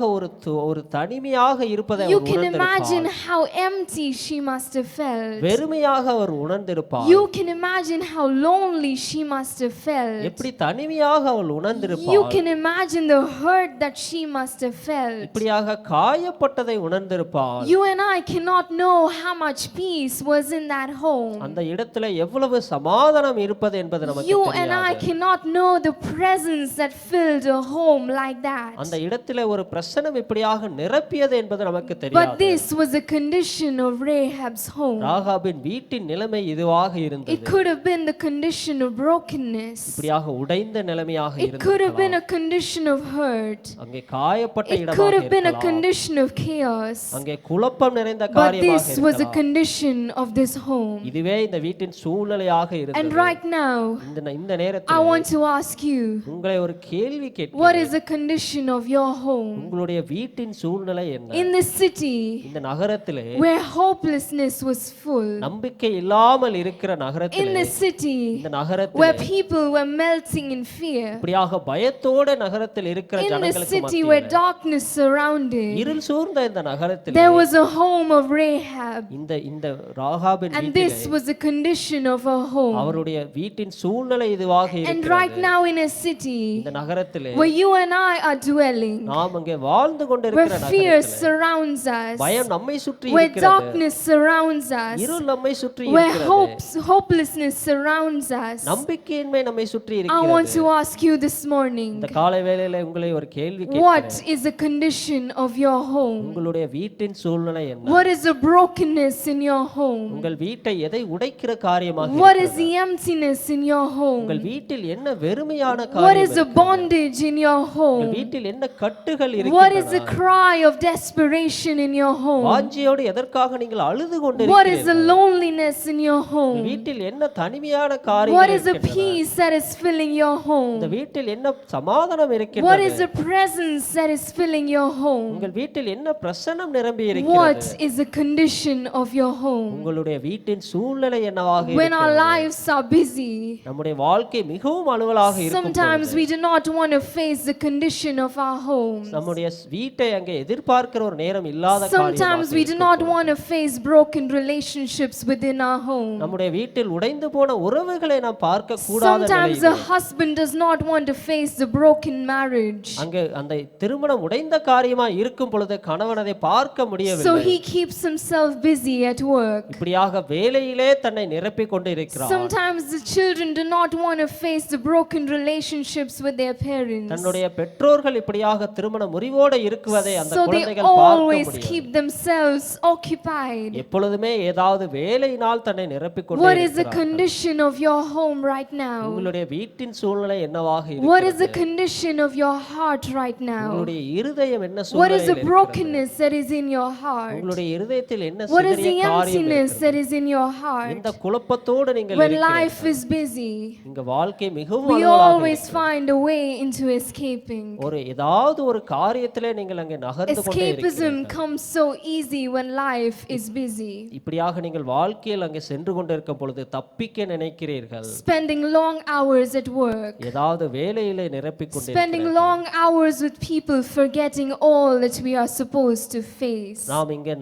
ஒரு தனிமையாக இருப்பதை You our can உணர்ந்திருப்பார். imagine how empty she must have felt. வெறுமையாக அவர் உணர்ந்திருப்பார். You can imagine how lonely she must have felt. எப்படி தனிமையாக அவள் You உணர்ந்திருப்பார். can imagine the hurt that she must have felt. இப்படியாக காயப்பட்டதை உணர்ந்திருப்பார். You and I cannot know how much peace was in that home. அந்த இடத்துல எவ்வளவு சமாதானம் இருப்பது என்பது நமக்கு You and I தெரியாது. cannot know the presence that filled a home like that. அந்த இடத்துல ஒரு பிரசன்னம் இப்படியாக நிரப்பியது என்பது நமக்கு But தெரியாது. this was a condition of Rahab's home. ராகாபின் வீட்டின் நிலைமை இதுவாக It இருந்தது. could have been the condition of brokenness. இப்படியாக உடைந்த நிலைமையாக It could have been இருந்தது. a condition of hurt. அங்கே காயப்பட்ட It இடமாக could have been a இருக்கலாம். condition of chaos. அங்கே குழப்பம் நிறைந்த But காரியமாக this was a இருக்கலாம். condition of this home. இதுவே இந்த வீட்டின் சூழ்நிலையாக And இருந்தது. right now, இந்த I நேரத்தில் want to ask you, உங்களை ஒரு கேள்வி what கேட்கிறேன். is the condition of your home? உங்களுடைய வீட்டின் சூழ்நிலை என்ன? In this city இந்த நகரத்திலே where hopelessness was full. நம்பிக்கை இல்லாமல் இருக்கிற In நகரத்திலே, this city இந்த where நகரத்திலே people were melting in fear. இப்படியாக பயத்தோட நகரத்தில் இருக்கிற In this ஜனங்களுக்கு city where மத்தியிலே, darkness surrounded. இருள் சூழ்ந்த இந்த நகரத்திலே, There was a home of Rahab. இந்த ராகாபின் And வீட்டிலே this was the condition of her home. அவருடைய வீட்டின் சூழ்நிலை இதுவாக And right இருக்கிறது. now in a city இந்த நகரத்திலே where you and I are dwelling, நாம் அங்கே வாழ்ந்து where கொண்டிருக்கிற fear நகரத்திலே surrounds us, பயம் நம்மை சுற்றி where இருக்கிறது. darkness surrounds us, இருள் நம்மை சுற்றி where இருக்கிறது. hopelessness surrounds us. நம்பிக்கையின்மை நம்மை சுற்றி I want இருக்கிறது. to ask you this morning, இந்த காலை வேளையில உங்களை ஒரு கேள்வி what கேட்கிறேன். is the condition of your home? உங்களுடைய வீட்டின் சூழ்நிலை என்ன? What is the brokenness in your home? உங்கள் வீட்டை எதை உடைக்கிற காரியமாக What is இருக்கிறது? the emptiness in your உங்கள் home? வீட்டில் என்ன வெறுமையான What காரியம் is the இருக்கிறது? bondage in your உங்கள் home? வீட்டில் என்ன கட்டுகள் What What is the இருக்கின்றன? cry of desperation in your home? வாஞ்சியோடு எதற்காக நீங்கள் அழுது What is the கொண்டிருக்கிறீர்கள்? loneliness in your home? வீட்டில் என்ன தனிமையான What காரியங்கள் is the இருக்கின்றன? peace that is filling your இந்த home? வீட்டில் என்ன சமாதானம் What இருக்கின்றது? is the presence that is filling your home? உங்கள் வீட்டில் என்ன பிரசன்னம் நிரம்பி What இருக்கிறது? is the condition of your home? உங்களுடைய வீட்டின் சூழ்நிலை என்னவாக When our இருக்கிறது? lives are busy, நம்முடைய வாழ்க்கை மிகவும் அலுவலாக இருக்கும் sometimes பொழுது, we do not want to face the condition of our homes. நம்முடைய வீட்டை அங்கே எதிர்பார்க்கிற ஒரு நேரம் இல்லாத Sometimes we do not want to face broken relationships within our home. நம்முடைய வீட்டில் உடைந்து போன உறவுகளை நாம் பார்க்க கூடாத Sometimes the நிலையிலே, husband does not want to face the broken marriage. அங்கே அந்த திருமணம் உடைந்த காரியமா இருக்கும் பொழுது கணவன் அதை பார்க்க So முடியவில்லை. he keeps himself busy at work. இப்படியாக வேலையிலே தன்னை நிரப்பிக் கொண்டு இருக்கிறார். Sometimes the children do not want to face the broken relationships with their parents. தன்னுடைய பெற்றோர்கள் இப்படியாக திருமண முறிவோடு இருக்குவதை அந்த So they குழந்தைகள் பார்க்க always முடியும். keep themselves occupied. எப்பொழுதுமே ஏதாவது வேலையினால் தன்னை நிரப்பிக் கொண்டே What is the இருக்கிறார்கள். condition of your home right now? உங்களுடைய வீட்டின் சூழ்நிலை என்னவாக What is இருக்கிறது? the condition of your heart right now? உங்களுடைய இருதயம் என்ன What is சூழ்நிலையில் the இருக்கிறது? brokenness that is in your heart? உங்களுடைய இருதயத்தில் என்ன What is சிதறிய the காரியம் emptiness இருக்கிறது? that is in your heart? இந்த குழப்பத்தோடு நீங்கள் When இருக்கிறீர்கள். life is busy, இங்க வாழ்க்கை மிகவும் we அலுவலாக always இருக்கிறது. find a way into escaping. ஒரு ஏதாவது ஒரு காரியத்திலே நீங்கள் அங்கே நகர்ந்து கொண்டே Escapism இருக்கிறீர்கள். comes so easy when life is busy. இப்படியாக நீங்கள் வாழ்க்கையில் அங்கே சென்று கொண்டிருக்கும் பொழுது தப்பிக்க நினைக்கிறீர்கள். Spending long hours at work, ஏதாவது வேலையிலே நிரப்பிக் spending கொண்டிருக்கிறீர்கள். long hours with people, forgetting all that we are supposed to face. நாம் இங்கே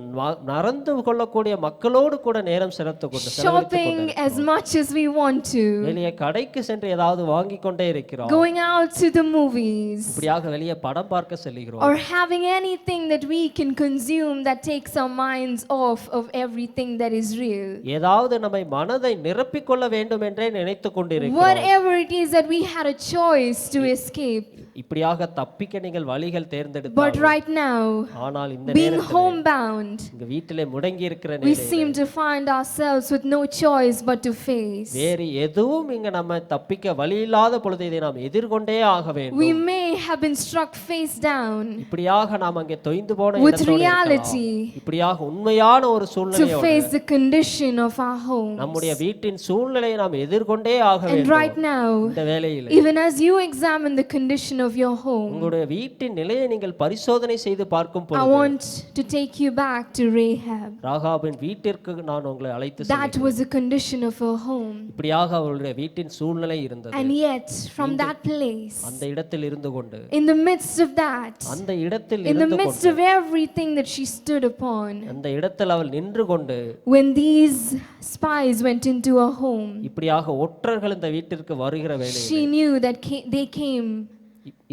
நடந்து கொள்ளக்கூடிய மக்களோடு கூட நேரம் செலுத்திக் கொண்டு Shopping as much as we want to, வெளியே கடைக்கு சென்று ஏதாவது வாங்கி கொண்டே இருக்கிறோம். going out to the movies, இப்படியாக வெளியே படம் பார்க்க செல்கிறோம். or having anything that we can consume that takes our minds off of everything that is real. ஏதாவது நம்மை மனதை நிரப்பிக் கொள்ள வேண்டும் என்றே நினைத்துக் கொண்டிருக்கிறோம். Whatever it is that we had a choice to escape. இப்படியாக தப்பிக்க நீங்கள் வழிகள் But தேர்ந்தெடுத்தால், right now, ஆனால் இந்த being நேரத்தில் homebound, இங்க வீட்டிலே முடங்கி இருக்கிற we நிலையிலே seem to find ourselves with no choice but to face. வேறு எதுவும் இங்க நம்ம தப்பிக்க வழி இல்லாத பொழுது இதை நாம் எதிர்கொண்டே ஆக We வேண்டும். may have been struck face down இப்படியாக நாம் அங்கே தொய்ந்து போன with இடத்தோடு reality இருக்கலாம். இப்படியாக உண்மையான ஒரு to சூழ்நிலையோடு face the condition of our homes. நம்முடைய வீட்டின் சூழ்நிலையை நாம் எதிர்கொண்டே ஆக And right வேண்டும். now, இந்த வேளையிலே even as you examine the condition of your home, உங்களுடைய வீட்டின் நிலையை நீங்கள் பரிசோதனை செய்து பார்க்கும் I பொழுது want to take you back to Rahab. ராகாபின் வீட்டிற்கு நான் உங்களை அழைத்து That செல்கிறேன். was the condition of her home. இப்படியாக அவளுடைய வீட்டின் சூழ்நிலை இருந்தது. And yet, from that place, அந்த இடத்தில் இருந்து கொண்டு in the midst of that, அந்த இடத்தில் in the இருந்து midst கொண்டு of everything that she stood upon, அந்த இடத்தில் அவள் நின்று கொண்டு when these spies went into her home, இப்படியாக ஒற்றர்கள் இந்த வீட்டிற்கு வருகிற வேளை she knew that they came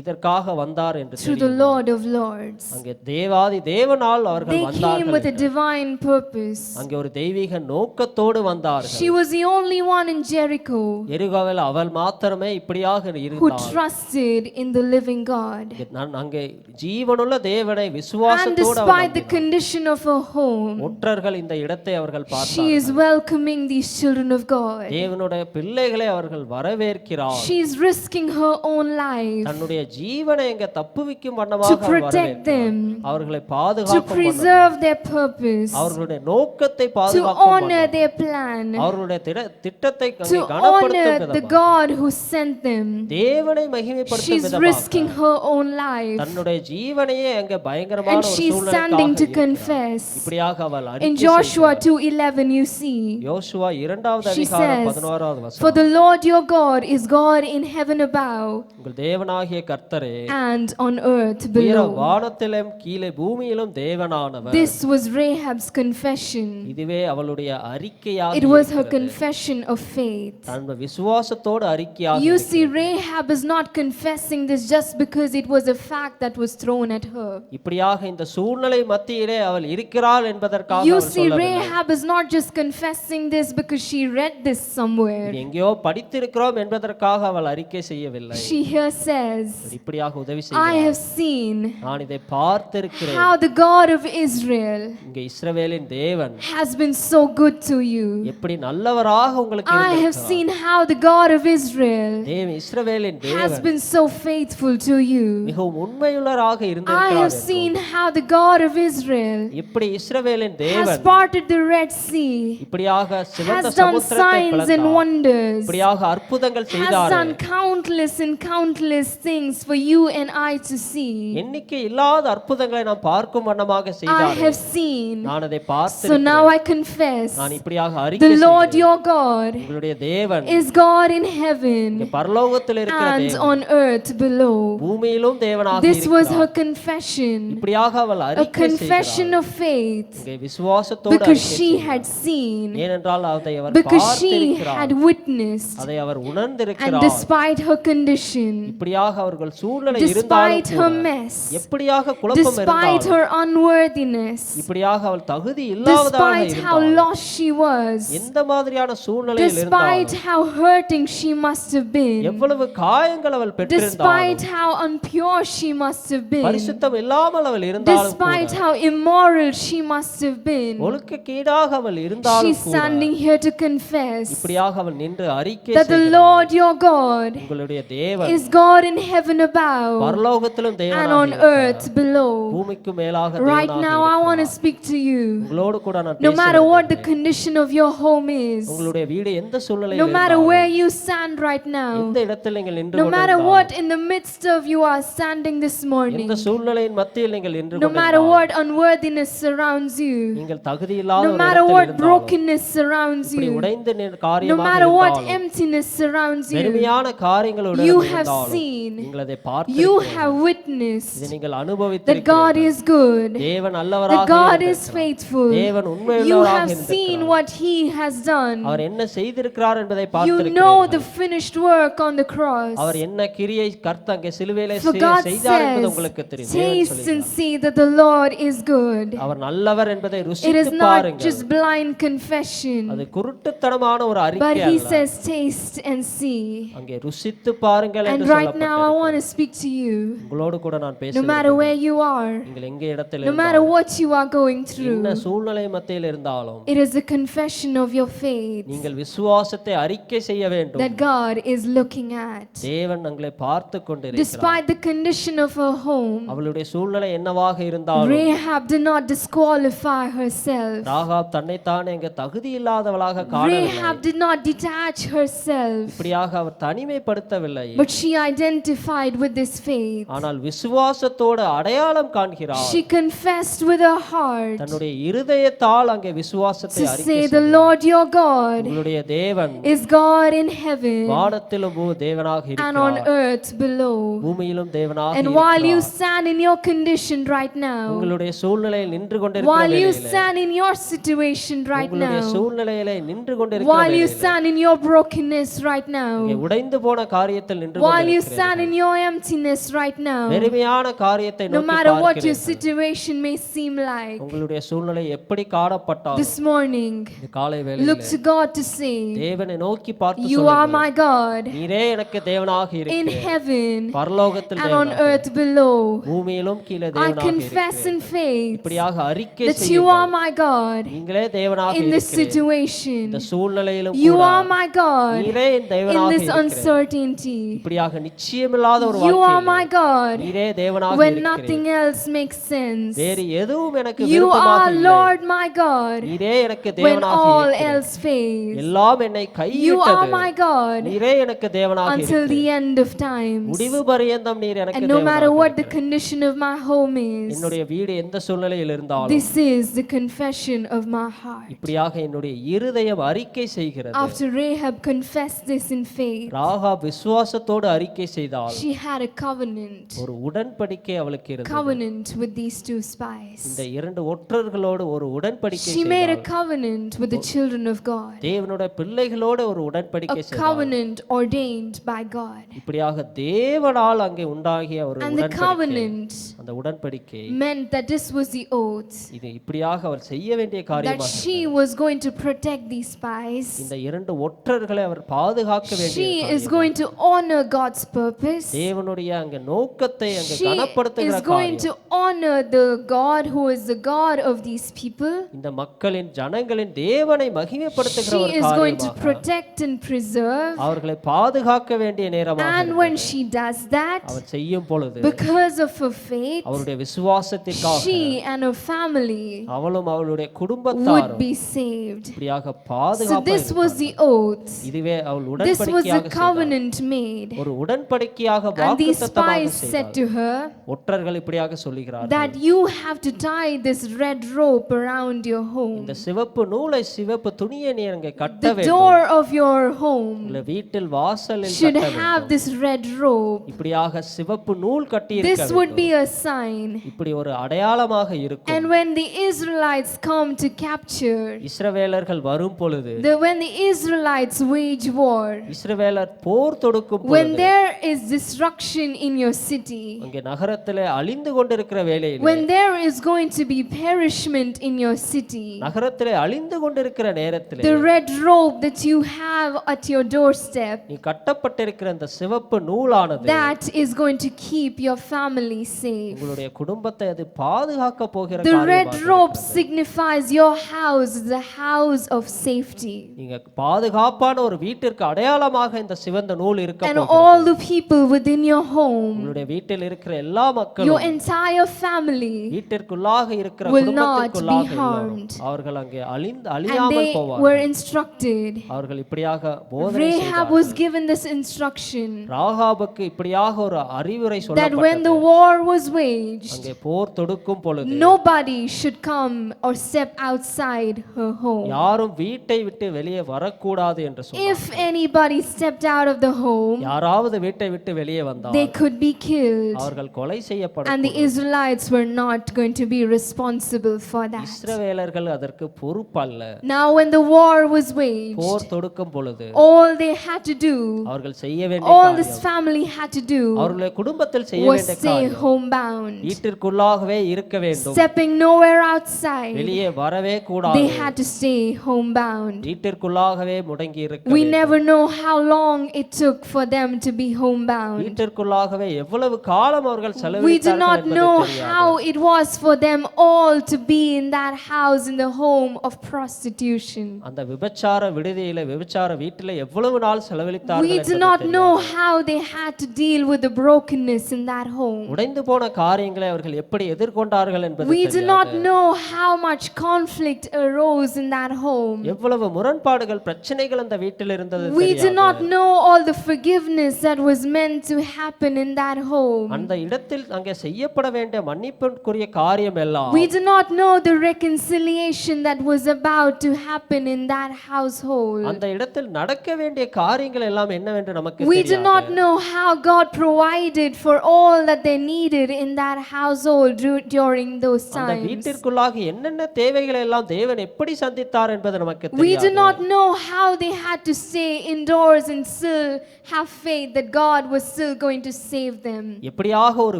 இதற்காக வந்தார் என்று through the தெரியும். Lord of Lords. அங்கே தேவாதி தேவனால் அவர்கள் They came வந்தார்கள் with a divine purpose. அங்கே ஒரு தெய்வீக நோக்கத்தோடு வந்தார்கள். She was the only one in Jericho எரிகோவில் அவள் மாத்திரமே இப்படியாக who இருந்தாள். trusted in the living God. நான் அங்கே ஜீவனுள்ள தேவனை And விசுவாசத்தோடு அவள் despite the நம்பினாள். condition of her home, ஒற்றர்கள் இந்த இடத்தை அவர்கள் she பார்த்தார்கள். is welcoming these children of God. தேவனுடைய பிள்ளைகளை அவர்கள் வரவேற்கிறார். She is risking her own life தன்னுடைய ஜீவனை எங்க தப்புவிக்கும் to வண்ணமாக அவர் protect வரவேற்கிறார். them, அவர்களை to பாதுகாக்கும் வண்ணம், preserve their purpose, அவர்களுடைய நோக்கத்தை to பாதுகாக்கும் honor வண்ணம், their plan, அவர்களுடைய திட்டத்தை to அங்கே கனப்படுத்தும் honor the விதமாக, God who sent them. தேவனை She மகிமைப்படுத்தும் is விதமாக risking her own life, தன்னுடைய ஜீவனையே அங்கே பயங்கரமான and ஒரு she is standing to சூழ்நிலைக்காக confess. இப்படியாக அவள் In அறிக்கை Joshua செய்கிறாள். 2:11 you see, யோசுவா 2வது she அதிகாரம் says, 11வது "For வசனம். the Lord your God is God in heaven above உங்கள் தேவனாகிய கர்த்தரே and on earth உயர below." வானத்திலும் கீழே பூமியிலும் தேவனானவர். This was Rahab's confession. இதுவே அவளுடைய அறிக்கையாக It was her இருக்கிறது. confession of faith. தன் விசுவாசத்தோடு அறிக்கையாக You see, இருக்கிறது. Rahab is not confessing this just because it was a fact that was thrown at her. இப்படியாக இந்த சூழ்நிலை மத்தியிலே அவள் இருக்கிறாள் என்பதற்காக You அவள் see, சொல்லவில்லை. Rahab is not just confessing this because she read this somewhere. இது எங்கேயோ படித்திருக்கிறோம் என்பதற்காக அவள் அறிக்கை செய்யவில்லை. She here says, இப்படியாக உதவி I செய்கிறார். have seen நான் இதை பார்த்திருக்கிறேன். how the God of Israel இங்கே இஸ்ரவேலின் தேவன் has been so good to you. எப்படி நல்லவராக உங்களுக்கு I have இருந்திருக்கிறார். seen how the God of Israel இஸ்ரவேலின் has தேவன் been so faithful to you. மிகவும் உண்மையுள்ளவராக I இருந்திருக்கிறார். have seen how the God of Israel இப்படி இஸ்ரவேலின் has தேவன் parted the Red Sea, இப்படியாக சிவந்த has done சமுத்திரத்தை signs and பிளந்தார். wonders, இப்படியாக அற்புதங்கள் has செய்தார். done countless and countless things for you and I to see. எண்ணிக்கை இல்லாத அற்புதங்களை நாம் பார்க்கும் வண்ணமாக I செய்தார். have seen. நான் அதை So பார்த்திருக்கிறேன். now I confess, நான் இப்படியாக the அறிக்கை Lord செய்கிறேன். your God உங்களுடைய தேவன் is God in heaven இங்கே பரலோகத்தில் இருக்கிற and தேவன் on earth below. பூமியிலும் தேவனாக This was her இருக்கிறார். confession, இப்படியாக அவள் a அறிக்கை confession செய்கிறாள். of faith, இங்கே விசுவாசத்தோடு because அறிக்கை she செய்கிறாள். had seen, ஏனென்றால் அதை அவர் because she பார்த்திருக்கிறார். had witnessed, அதை அவர் and உணர்ந்திருக்கிறார். despite her condition, இப்படியாக அவர்கள் சூழ்நிலை despite இருந்தாலும் her கூட, mess, எப்படியாக குழப்பம் despite இருந்தாலும் her unworthiness, இப்படியாக அவள் தகுதி இல்லாததாக despite how இருந்தாலும் lost she was, எந்த மாதிரியான சூழ்நிலையில் despite இருந்தாலும் how hurting she must have been, எவ்வளவு காயங்கள் அவள் despite பெற்றிருந்தாலும் how impure she must have been, பரிசுத்தம் இல்லாமல் அவள் இருந்தாலும் despite கூட, how immoral she must have been, ஒழுக்கக்கேடாக அவள் she's இருந்தாலும் கூட, standing here to confess இப்படியாக அவள் நின்று அறிக்கை that the செய்கிறாள். Lord your God உங்களுடைய தேவன் is God in heaven above பரலோகத்திலும் and தேவனாக on இருக்கிறார். earth below. பூமிக்கு மேலாக Right தேவனாக now, I want to இருக்கிறார். speak to you. உங்களோடு கூட நான் No பேச matter what the விரும்புகிறேன். condition of your home is, உங்களுடைய வீடு எந்த no சூழ்நிலையில் matter இருந்தாலும், where you stand right now, எந்த இடத்தில் நீங்கள் நின்று no matter கொண்டிருந்தாலும், what in the midst of you are standing this morning, எந்த சூழ்நிலையின் மத்தியில் நீங்கள் நின்று no matter கொண்டிருந்தாலும், what unworthiness surrounds you, நீங்கள் தகுதி இல்லாத no ஒரு matter இடத்தில் what இருந்தாலும், brokenness surrounds இப்படி you, உடைந்து no காரியமாக matter what இருந்தாலும், emptiness surrounds you, வெறுமையான காரியங்களோடு you இருந்தாலும், have seen, நீங்கள் அதை you பார்த்து have witnessed இதை நீங்கள் that God அனுபவித்திருக்கிறீர்கள். is good, தேவன் that நல்லவராக God is இருந்திருக்கிறார். faithful. தேவன் You உண்மையுள்ளவராக have seen இருந்திருக்கிறார். what He has done. அவர் என்ன செய்திருக்கிறார் என்பதை You know the பார்த்திருக்கிறீர்கள். finished work on the cross. அவர் என்ன கிரியை கர்த்தர் அங்கே சிலுவையிலே For God செய்தார் என்பது says, உங்களுக்கு தெரியும். தேவன் taste and சொல்லுகிறார். see that the Lord is good. அவர் நல்லவர் என்பதை It is ருசித்து not பாருங்கள். just blind confession, அது குருட்டுத்தனமான ஒரு but அறிக்கை He அல்ல. says, taste and see. அங்கே ருசித்து பாருங்கள் And என்று right now, I want சொல்லப்பட்டிருக்கிறது. to speak to you. உங்களோடு கூட நான் No பேசுகிறேன். matter where you are, நீங்கள் எங்கே இடத்தில் no matter இருந்தாலும், what you are going என்ன through, சூழ்நிலை மத்தியில் இருந்தாலும், it is a confession of your faith நீங்கள் விசுவாசத்தை அறிக்கை செய்ய வேண்டும். that God is looking at. தேவன் உங்களை பார்த்து கொண்டிருக்கிறார். Despite the condition of her home, அவளுடைய சூழ்நிலை என்னவாக இருந்தாலும், Rahab did not disqualify herself. Rahab தன்னைத்தானே இங்கே தகுதி இல்லாதவளாக காணவில்லை. Rahab did not detach herself, இப்படியாக அவர் தனிமைப்படுத்தவில்லை. but she identified with this faith. ஆனால் விசுவாசத்தோடு அடையாளம் காண்கிறார். She confessed with her heart தன்னுடைய இருதயத்தால் அங்கே விசுவாசத்தை to அறிக்கை say, "The Lord your God உங்களுடைய தேவன் is God in heaven வானத்திலும் தேவனாக and on இருக்கிறார், earth below." பூமியிலும் தேவனாக And while you இருக்கிறார். stand in your condition right now, உங்களுடைய சூழ்நிலையில் நின்று கொண்டிருக்கிற while you வேளையிலே, stand in your situation right உங்களுடைய now, சூழ்நிலையிலே நின்று கொண்டிருக்கிற while you வேளையிலே, stand in your brokenness right now, இங்கே உடைந்து போன காரியத்தில் நின்று while you கொண்டிருக்கிறீர்கள். stand in your emptiness right now, வெறுமையான காரியத்தை no நோக்கி matter what your பார்க்கிறீர்கள். situation may seem like, உங்களுடைய சூழ்நிலை எப்படி காணப்பட்டாலும் this morning, இந்த காலை look வேளையிலே to God to say, தேவனை நோக்கி பார்த்து "You are சொல்லுங்கள், my God நீரே எனக்கு தேவனாக in இருக்கிறீர், heaven பரலோகத்தில் and on தேவனாக, earth below." பூமியிலும் கீழே I தேவனாக confess இருக்கிறீர். in faith இப்படியாக அறிக்கை that you செய்யுங்கள். are my God நீங்களே தேவனாக in this இருக்கிறீர். situation. இந்த சூழ்நிலையிலும் You கூட are my God நீரே என் in தேவனாக this இருக்கிறீர். uncertainty. இப்படியாக நிச்சயமில்லாத ஒரு You are my வாழ்க்கையில் God நீரே தேவனாக when இருக்கிறீர். nothing else makes sense. வேறு எதுவும் எனக்கு You விருப்பமாக are இல்லை. Lord my God நீரே எனக்கு when தேவனாக all இருக்கிறீர். else fails. எல்லாம் என்னை You are கைவிட்டது. my God நீரே எனக்கு தேவனாக until the இருக்கிறீர். end of times. முடிவு பரியந்தம் நீர் எனக்கு And no matter தேவனாக what the இருக்கிறீர். condition of my home is, என்னுடைய வீடு எந்த சூழ்நிலையில் இருந்தாலும் this is the confession of my heart. இப்படியாக என்னுடைய இருதயம் அறிக்கை செய்கிறது. After Rahab confessed this in faith, Rahab விசுவாசத்தோடு அறிக்கை செய்தால் she had a covenant. ஒரு உடன்படிக்கை அவளுக்கு இருந்தது. Covenant with these two spies. இந்த இரண்டு ஒற்றர்களோடு ஒரு உடன்படிக்கை She made a செய்தாள். covenant with the children of God. தேவனுடைய பிள்ளைகளோடு ஒரு A உடன்படிக்கை செய்தாள். covenant ordained by God. இப்படியாக தேவனால் அங்கே உண்டாகிய ஒரு And the உடன்படிக்கை. covenant அந்த உடன்படிக்கை meant that this was the oath இது இப்படியாக அவர் செய்ய வேண்டிய that காரியமாக she was going to protect these spies. இந்த இரண்டு ஒற்றர்களை அவர் பாதுகாக்க வேண்டிய She is காரியம். going to honor God's purpose. தேவனுடைய அங்க நோக்கத்தை அங்க She கனப்படுத்துகிற is going காரியம். to honor the God who is the God of these people. இந்த மக்களின் ஜனங்களின் தேவனை மகிமைப்படுத்துகிற She ஒரு is going to காரியமாக protect and preserve. அவர்களை பாதுகாக்க வேண்டிய நேரமாக And when she does that, அவர் செய்யும் பொழுது because of her faith, அவருடைய விசுவாசத்திற்காக she and her family அவளும் அவளுடைய would குடும்பத்தாரும் be saved. இப்படியாக So பாதுகாப்பாக this was the oath. இதுவே அவள் This was the உடன்படிக்கையாக செய்தார். covenant made. ஒரு உடன்படிக்கையாக And these வாக்குத்தத்தமாக spies said செய்தார். to her ஒற்றர்கள் இப்படியாக சொல்லுகிறார்கள், that you have to tie this red rope around your home. இந்த சிவப்பு நூலை சிவப்பு துணியை நீ அங்கே கட்ட The வேண்டும். door of your home உள்ள வீட்டில் வாசலில் should கட்ட have வேண்டும். this red rope. இப்படியாக சிவப்பு நூல் கட்டி இருக்க This would வேண்டும். be a sign. இப்படி ஒரு அடையாளமாக இருக்கும். And when the Israelites come to capture, இஸ்ரவேலர்கள் வரும் பொழுது when the Israelites wage war, இஸ்ரவேலர் போர் தொடுக்கும் when பொழுது there is destruction in your city, அங்கே நகரத்திலே அழிந்து கொண்டிருக்கிற வேளையில் when there is going to be perishment in your city, நகரத்திலே அழிந்து கொண்டிருக்கிற நேரத்திலே the red rope that you have at your doorstep, நீ கட்டப்பட்டிருக்கிற அந்த சிவப்பு நூலானது that is going to keep your family safe. உங்களுடைய குடும்பத்தை அது பாதுகாக்க போகிற The காரியமாக red rope இருக்கிறது. signifies your house, the house of safety. நீங்க பாதுகாப்பான ஒரு வீட்டிற்கு அடையாளமாக இந்த சிவந்த நூல் இருக்க And போகிறது. all the people within your home, உங்களுடைய வீட்டில் இருக்கிற எல்லா your மக்களும் entire family, வீட்டிற்குள்ளாக இருக்கிற will not குடும்பத்திற்குள்ளாக be எல்லாரும் harmed. அவர்கள் அங்கே and அழியாமல் they போவார்கள். were instructed. அவர்கள் இப்படியாக போதனை Rahab செய்தார்கள். was given this instruction ராகாபுக்கு இப்படியாக ஒரு அறிவுரை that when the சொல்லப்பட்டது. war was waged, அங்கே போர் தொடுக்கும் பொழுது nobody should come or step outside her home. யாரும் வீட்டை விட்டு வெளியே வரக்கூடாது என்று சொன்னார். If anybody stepped out of the home, யாராவது வீட்டை விட்டு வெளியே வந்தால் they could be killed. அவர்கள் கொலை செய்யப்படும். And the Israelites were not going to be responsible for that. இஸ்ரவேலர்கள் அதற்கு பொறுப்பல்ல. Now when the war was waged, போர் தொடுக்கும் பொழுது all they had to do, அவர்கள் செய்ய வேண்டிய all this காரியம், family had to do, அவர்களுடைய குடும்பத்தில் செய்ய was வேண்டிய stay காரியம் homebound. வீட்டிற்குள்ளாகவே இருக்க வேண்டும். Stepping nowhere outside, வெளியே வரவே கூடாது. they had to stay homebound. வீட்டிற்குள்ளாகவே முடங்கி இருக்க We வேண்டும். never know how long it took for them to be homebound. வீட்டிற்குள்ளாகவே எவ்வளவு காலம் அவர்கள் We do செலவழித்தார்கள் not என்பது know தெரியாது. how it was for them all to be in that house, in the home of prostitution. அந்த விபச்சார விடுதியில விபச்சார வீட்டில எவ்வளவு நாள் செலவழித்தார்கள் We do என்பது not தெரியாது. know how they had to deal with the brokenness in that home. உடைந்து போன காரியங்களை அவர்கள் எப்படி எதிர்கொண்டார்கள் என்பது We do தெரியாது. not know how much conflict arose in that home. எவ்வளவு முரண்பாடுகள் பிரச்சனைகள் அந்த வீட்டில் இருந்தது We do தெரியாது. not know all the forgiveness that was meant to happen in that home. அந்த இடத்தில் அங்கே செய்யப்பட வேண்டிய மன்னிப்புக்குரிய காரியம் எல்லாம் We do not know the reconciliation that was about to happen in that household. அந்த இடத்தில் நடக்க வேண்டிய காரியங்கள் எல்லாம் என்னவென்று நமக்கு We do தெரியாது. not know how God provided for all that they needed in that household during those அந்த times. வீட்டிற்குள்ளாக என்னென்ன தேவைகளை எல்லாம் தேவன் எப்படி சந்தித்தார் என்பது நமக்கு We do தெரியாது. not know how they had to stay indoors and still have faith that God was still going to save them. எப்படியாக ஒரு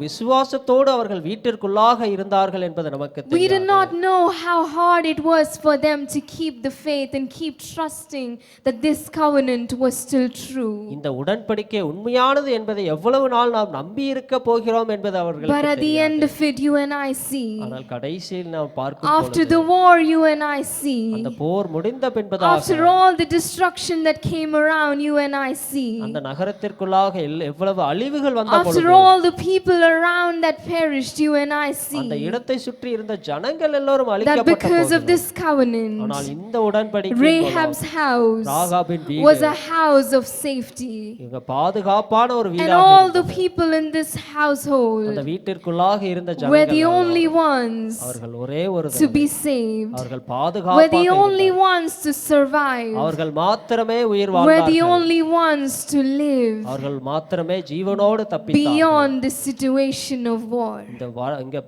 விசுவாசத்தோடு அவர்கள் வீட்டிற்குள்ளாக இருந்தார்கள் என்பது நமக்கு We do தெரியாது. not know how hard it was for them to keep the faith and keep trusting that this covenant was still true. இந்த உடன்படிக்கை உண்மையானது என்பதை எவ்வளவு நாள் நாம் நம்பி இருக்க போகிறோம் என்பது But அவர்களுக்கு at the தெரியாது. end of it, you and I see, ஆனால் கடைசியில் நாம் பார்க்கும் after பொழுது the war, you and I see, அந்த போர் முடிந்த பின்பதாக after all the destruction that came around, you and I see, அந்த நகரத்திற்குள்ளாக எவ்வளவு அழிவுகள் வந்த after பொழுது all the people around that perished, you and I அந்த see, இடத்தை சுற்றி இருந்த ஜனங்கள் எல்லோரும் that அழிக்கப்பட்ட because of போது this covenant, ஆனால் இந்த உடன்படிக்கை Rahab's house ராகாபின் வீடு was a house of safety. இவங்க பாதுகாப்பான ஒரு And வீடாக all இருந்தது. the people in this அந்த household வீட்டிற்குள்ளாக இருந்த were ஜனங்கள் the எல்லாம் only ones அவர்கள் ஒரே ஒரு to தடவை be saved, அவர்கள் were the பாதுகாப்பாக only இருந்தார்கள். ones to survive, அவர்கள் மாத்திரமே உயிர் were the வாழ்ந்தார்கள். only ones to live அவர்கள் மாத்திரமே ஜீவனோடு தப்பித்தார்கள். beyond the situation of war.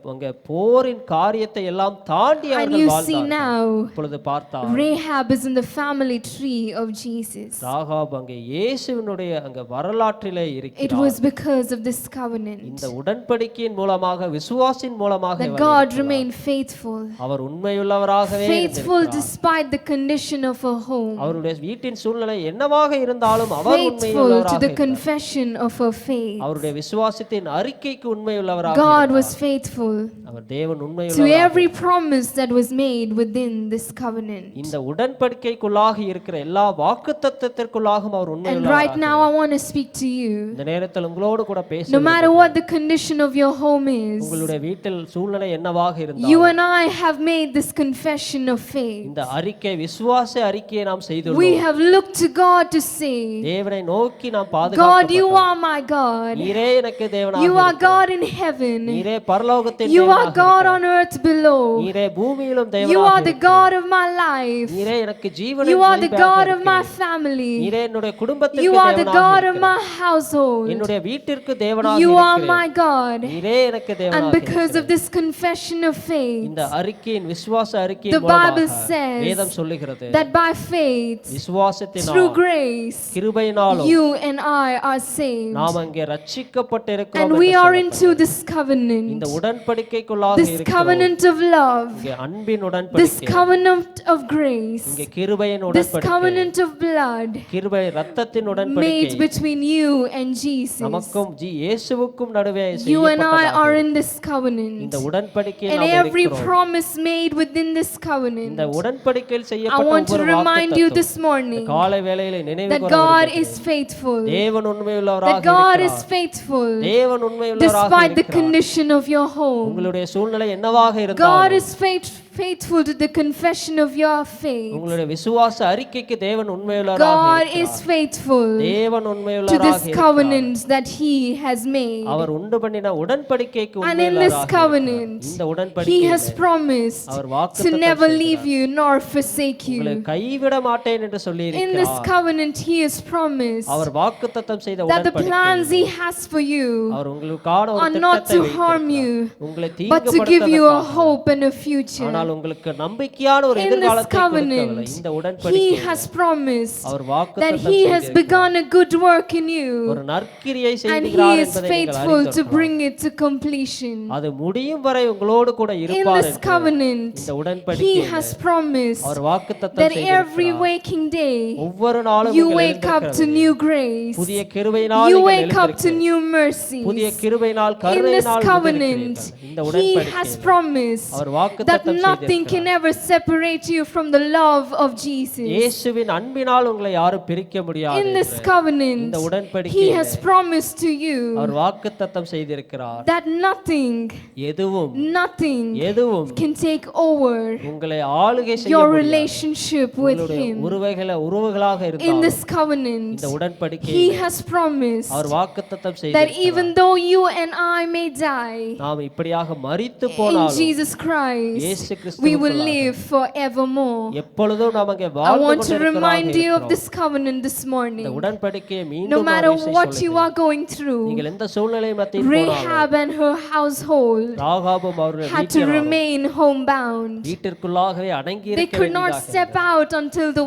இங்க போரின் காரியத்தை எல்லாம் தாண்டி And அவர்கள் you see வாழ்ந்தார்கள். now, இப்பொழுது பார்த்தால் Rahab is in the family tree of Jesus. Rahab அங்கே இயேசுவினுடைய அங்க வரலாற்றிலே It இருக்கிறார். was because of this covenant இந்த உடன்படிக்கையின் மூலமாக விசுவாசின் மூலமாக that இவர் God இருக்கிறார். remained faithful. அவர் உண்மையுள்ளவராகவே Faithful இருந்திருக்கிறார். despite the condition of her home. அவருடைய வீட்டின் சூழ்நிலை என்னவாக இருந்தாலும் அவர் Faithful to உண்மையுள்ளவராக the இருந்தார். confession of her faith. அவருடைய விசுவாசத்தின் அறிக்கைக்கு உண்மையுள்ளவராக God இருந்தார். was faithful அவர் தேவன் to உண்மையுள்ளவராக every promise that was made within this covenant. இந்த உடன்படிக்கைக்குள்ளாக இருக்கிற எல்லா வாக்குத்தத்தத்திற்குள்ளாகவும் அவர் And உண்மையுள்ளவராக right now I want to speak to you. இந்த நேரத்தில் உங்களோடு கூட பேச No matter what the condition of your home is, உங்களுடைய வீட்டில் சூழ்நிலை என்னவாக you இருந்தாலும் and I have made this confession of faith. இந்த அறிக்கை விசுவாச அறிக்கையை நாம் We செய்துள்ளோம். have looked to God to say, தேவனை நோக்கி நாம் God, பாதுகாக்கப்பட்டோம். you are my God. நீரே எனக்கு தேவனாக You are இருக்கிறீர். God in heaven. நீரே பரலோகத்தின் You are தேவனாக God இருக்கிறீர். on earth below. நீரே பூமியிலும் You தேவனாக are the இருக்கிறீர். God of my life. நீரே எனக்கு ஜீவனை You are the God of my family. நீரே என்னுடைய குடும்பத்திற்கு You are the தேவனாக God of இருக்கிறீர். my household. என்னுடைய வீட்டிற்கு தேவனாக You are இருக்கிறீர். my God. நீரே எனக்கு And தேவனாக because of இருக்கிறீர். this confession of faith, இந்த அறிக்கையின் விசுவாச the அறிக்கையின் Bible மூலமாக says வேதம் சொல்லுகிறது that by faith, விசுவாசத்தினால் through grace, கிருபையினாலும் you and I are saved. நாம் அங்கே ரட்சிக்கப்பட்டிருக்கிறோம் And என்று we are சொல்லப்பட்டது. into this இந்த covenant, உடன்படிக்கைக்குள்ளாக this இருக்கிறோம். covenant of love, இங்கே அன்பின் this உடன்படிக்கை, covenant of grace, இங்கே கிருபையின் this உடன்படிக்கை, covenant of blood கிருபை ரத்தத்தின் made உடன்படிக்கை between you and Jesus. நமக்கும் இயேசுவுக்கும் நடுவே You and I are செய்யப்பட்டதாக. in this covenant. இந்த உடன்படிக்கையில் And நாம் every இருக்கிறோம். promise made within this இந்த covenant, உடன்படிக்கையில் I செய்யப்பட்ட want to ஒவ்வொரு remind you வாக்குத்தத்தம் this morning காலை வேளையிலே நினைவு that கூற God விரும்புகிறேன். is faithful. தேவன் உண்மையுள்ளவராக That God is இருக்கிறார். faithful தேவன் உண்மையுள்ளவராக despite the இருக்கிறார். condition of your home. உங்களுடைய சூழ்நிலை என்னவாக God இருந்தாலும் is faithful to the confession of your faith. உங்களுடைய விசுவாச அறிக்கைக்கு தேவன் உண்மையுள்ளவராக God இருக்கிறார். is faithful தேவன் to உண்மையுள்ளவராக this இருக்கிறார். covenant that He has made. அவர் உண்டு பண்ணின உடன்படிக்கைக்கு And in this உண்மையுள்ளவராக covenant, இருக்கிறார். இந்த He உடன்படிக்கையில் has promised அவர் to வாக்குத்தத்தம் never செய்கிறார். leave you nor forsake உங்களை you. கைவிட மாட்டேன் என்று சொல்லி In this இருக்கிறார். covenant, He has promised அவர் வாக்குத்தத்தம் செய்த that the plans உடன்படிக்கை He has for you அவர் உங்களுக்கான ஒரு are not திட்டத்தை to harm வைத்திருக்கிறார். you, உங்களை but to give you a தீங்குபடுத்துவதற்காக. hope and a future. ஆனால் உங்களுக்கு நம்பிக்கையான ஒரு In this எதிர்காலத்தை கொடுக்கவில்லை. covenant, இந்த He உடன்படிக்கை has promised அவர் that வாக்குத்தத்தம் He has செய்திருக்கிறார். begun a good work in you, ஒரு நற்கிரியை and He செய்கிறார் is என்பதை நீங்கள் faithful to அறிந்திருக்கிறோம். bring it to completion. அது முடியும் வரை உங்களோடு கூட In இருப்பார் this என்று covenant, இந்த He உடன்படிக்கையில் has promised அவர் வாக்குத்தத்தம் that every செய்திருக்கிறார். waking day ஒவ்வொரு நாளும் you நீங்கள் wake up to எழுந்திருக்கிறீர்கள். new grace, புதிய கிருபையினால் you நீங்கள் wake up to எழுந்திருக்கிறீர்கள். new mercies. புதிய கிருபையினால் In this கருணையினால் covenant, எழுந்திருக்கிறீர்கள். இந்த He has உடன்படிக்கையில் promised அவர் that வாக்குத்தத்தம் nothing can செய்திருக்கிறார். ever separate you from the love of Jesus. இயேசுவின் அன்பினால் உங்களை யாரும் பிரிக்க முடியாது In this என்று covenant, இந்த He உடன்படிக்கையில் has promised to you அவர் வாக்குத்தத்தம் செய்திருக்கிறார். that nothing எதுவும் can take over உங்களை ஆளுகை செய்ய your முடியாது. relationship with உங்களுடைய Him. உறவுகளாக In இருந்தாலும் this covenant, இந்த உடன்படிக்கையில் He has promised அவர் வாக்குத்தத்தம் that செய்திருக்கிறார். even though you and I may die, நாம் இப்படியாக மரித்து in போனாலும் Jesus Christ, இயேசு we will கிறிஸ்துவுக்குள்ளாக live forevermore. எப்பொழுதும் நாம் அங்கே I வாழ்ந்து want to கொண்டிருக்கிறவர்களாக remind you of இருக்கிறோம். this covenant this இந்த morning. உடன்படிக்கையை No மீண்டும் matter நான் what you சொல்லுகிறேன். are going through, நீங்கள் எந்த சூழ்நிலை மத்தியில் போனாலும் Rahab and her household ராகாபும் அவர்கள் had to remain homebound. வீட்டிற்குள்ளாகவே அடங்கி They இருக்க could not வேண்டியதாக step out until the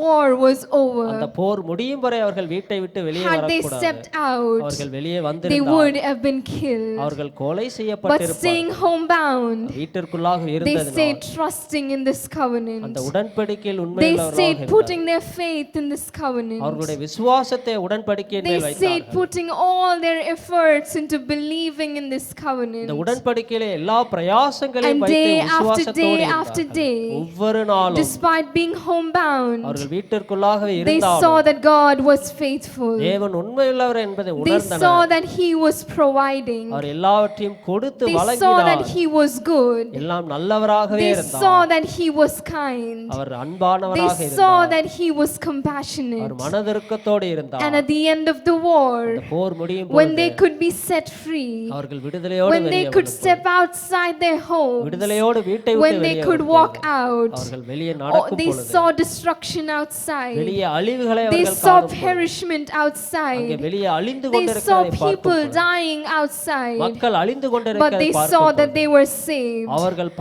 war was அந்த over. போர் முடியும் வரை அவர்கள் வீட்டை விட்டு வெளியே Had they வரக்கூடாது. stepped out, அவர்கள் வெளியே they வந்திருந்தால் would have been killed. அவர்கள் கொலை But செய்யப்பட்டிருப்பார்கள். staying homebound, வீட்டிற்குள்ளாக they இருந்ததினால் stayed trusting in this அந்த covenant. உடன்படிக்கையில் They உண்மையுள்ளவர்களாக stayed இருந்தார்கள். putting their faith in this covenant. அவர்களுடைய விசுவாசத்தை உடன்படிக்கையின் They மேல் stayed வைத்தார்கள். putting all their efforts into believing in this இந்த covenant. உடன்படிக்கையிலே எல்லா பிரயாசங்களையும் And வைத்து day after விசுவாசத்தோடு day after இருந்தார்கள். day, ஒவ்வொரு நாளும் despite being homebound, அவர்கள் வீட்டிற்குள்ளாகவே they saw இருந்தாலும் that God was faithful. தேவன் உண்மையுள்ளவர் என்பதை They உணர்ந்தனர். saw that He was providing. அவர் எல்லாவற்றையும் கொடுத்து They saw that வழங்கினார். He was good. எல்லாம் நல்லவராகவே They இருந்தார். saw that He was kind. Our They அன்பானவராக saw இருந்தார். that He was our compassionate. மனதிருக்கத்தோடு இருந்தார். And at the end of the war, அந்த போர் முடியும் when பொழுது they could be set free, அவர்கள் விடுதலையோடு when they வெளியே could வந்தார்கள். step outside their homes, விடுதலையோடு வீட்டை விட்டு when they வெளியே could வரும் walk பொழுது, out, அவர்கள் வெளியே oh, நடக்கும் they பொழுது saw destruction outside. வெளியே அழிவுகளை They அவர்கள் saw காணும் பொழுது, perishment அங்கே outside. வெளியே அழிந்து They saw கொண்டிருக்கிறதை பார்க்கும் people பொழுது, dying outside. மக்கள் அழிந்து But கொண்டிருக்கிறதை they பார்க்கும் saw பொழுது, that they were saved. அவர்கள்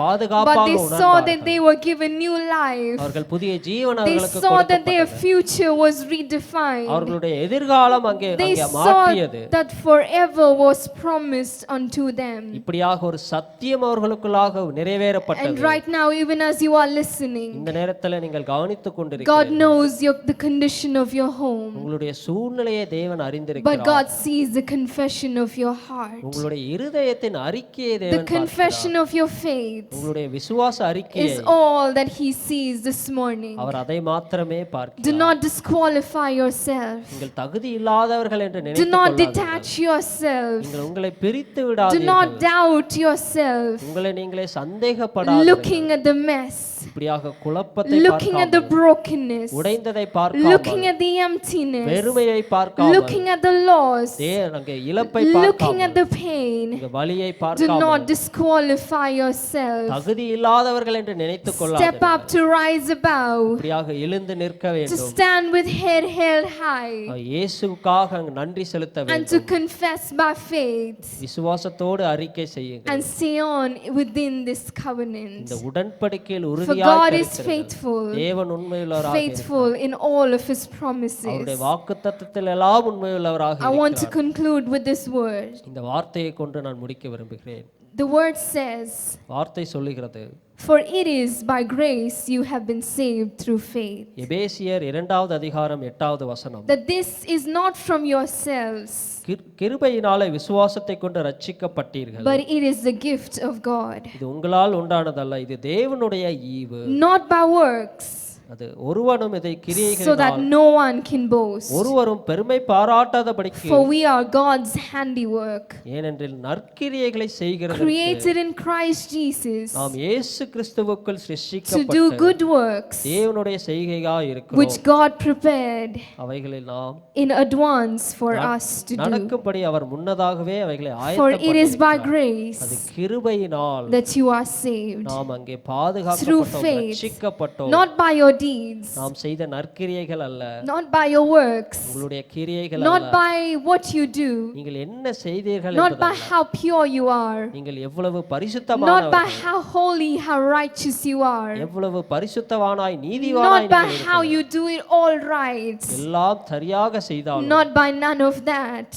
மெய்யாப்பாக they saw that உணர்ந்தார்கள். they were given new life. அவர்கள் புதிய ஜீவன் They அவர்களுக்கு saw that their கொடுக்கப்பட்டது. future was redefined. அவர்களுடைய எதிர்காலம் அங்கே They அங்கே saw மாற்றியது. that forever was promised unto them. இப்படியாக ஒரு சத்தியம் அவர்களுக்குள்ளாக And நிறைவேறப்பட்டது. right now, even as you are listening, இந்த நேரத்துல நீங்கள் கவனித்துக் God கொண்டிருக்கிறீர்கள். knows the condition of your home. உங்களுடைய சூழ்நிலையை தேவன் But அறிந்திருக்கிறார். God sees the confession of your heart, உங்களுடைய இருதயத்தின் அறிக்கையை the தேவன் பார்க்கிறார். confession of your faith உங்களுடைய விசுவாச அறிக்கையை is all that He sees this morning. அவர் அதை மாத்திரமே Do பார்க்கிறார். not disqualify yourself. நீங்கள் தகுதி இல்லாதவர்கள் என்று Do நினைத்துக் not கொள்ளாதீர்கள். detach yourself. நீங்கள் உங்களை பிரித்து Do விடாதீர்கள். not doubt yourself. உங்களை நீங்களே சந்தேகப்படாதீர்கள். Looking at the mess, இப்படியாக குழப்பத்தை looking at the பார்க்காமல், brokenness, உடைந்ததை looking பார்க்காமல், at the emptiness, வெறுமையை பார்க்காமல், looking at the loss, அங்கே இழப்பை looking at பார்க்காமல், the pain. இங்க வலியை Do பார்க்காமல், not disqualify yourself. தகுதி இல்லாதவர்கள் என்று நினைத்துக் Step கொள்ளாதீர்கள். up to rise above, இப்படியாக எழுந்து நிற்க to வேண்டும். stand with head held high, இயேசுவுக்காக அங்கு நன்றி செலுத்த and to வேண்டும். confess by faith விசுவாசத்தோடு அறிக்கை செய்யுங்கள். and stay on within this covenant. இந்த உடன்படிக்கையில் For உறுதியாக God is இருக்கிறீர்கள். faithful, தேவன் உண்மையுள்ளவராக இருக்கிறார். faithful in all of His அவருடைய promises. வாக்குத்தத்தத்தில் எல்லாம் உண்மையுள்ளவராக I want to இருக்கிறார். conclude with this word. இந்த வார்த்தையை கொண்டு நான் முடிக்க விரும்புகிறேன். The word says, வார்த்தை சொல்லுகிறது, "For it is by grace you have been saved through faith, எபேசியர் 2வது அதிகாரம் 8வது வசனம். that this is not from yourselves, கிருபையினாலே விசுவாசத்தை கொண்டு ரட்சிக்கப்பட்டீர்கள். but it is the gift of God, இது உங்களால் உண்டானதல்ல, இது தேவனுடைய ஈவு. not by works, அது ஒருவனும் இதை so that கிரியைகளினால் no one can boast. ஒருவரும் பெருமை பாராட்டாதபடிக்கு, For we are God's handiwork, ஏனென்றில் நற்கிரியைகளை செய்கிறது created in Christ Jesus நாம் இயேசு கிறிஸ்துவுக்குள் to do சிருஷ்டிக்கப்பட்டு good works, தேவனுடைய செய்கையாய் இருக்கிறோம். which God prepared அவைகளில் நாம் in advance for us to do. நடக்கும்படி அவர் முன்னதாகவே அவைகளை For it is by ஆயத்தப்படுத்தியிருக்கிறார். grace அது கிருபையினால் that you are saved, நாம் அங்கே through பாதுகாக்கப்பட்டோம், faith, ரட்சிக்கப்பட்டோம். not by your deeds, நாம் செய்த நற்கிரியைகள் அல்ல, not by your works, உங்களுடைய கிரியைகள் not அல்ல, by what you do, நீங்கள் என்ன செய்தீர்கள் not by என்பதல்ல. how pure you are, நீங்கள் எவ்வளவு not by பரிசுத்தமானவர்கள், how holy, how righteous you are, எவ்வளவு பரிசுத்தவானாய் நீதிவானாய் not by நீங்கள் how இருக்கிறீர்கள். you do it all right, எல்லாம் சரியாக செய்தாலும் not by none of that.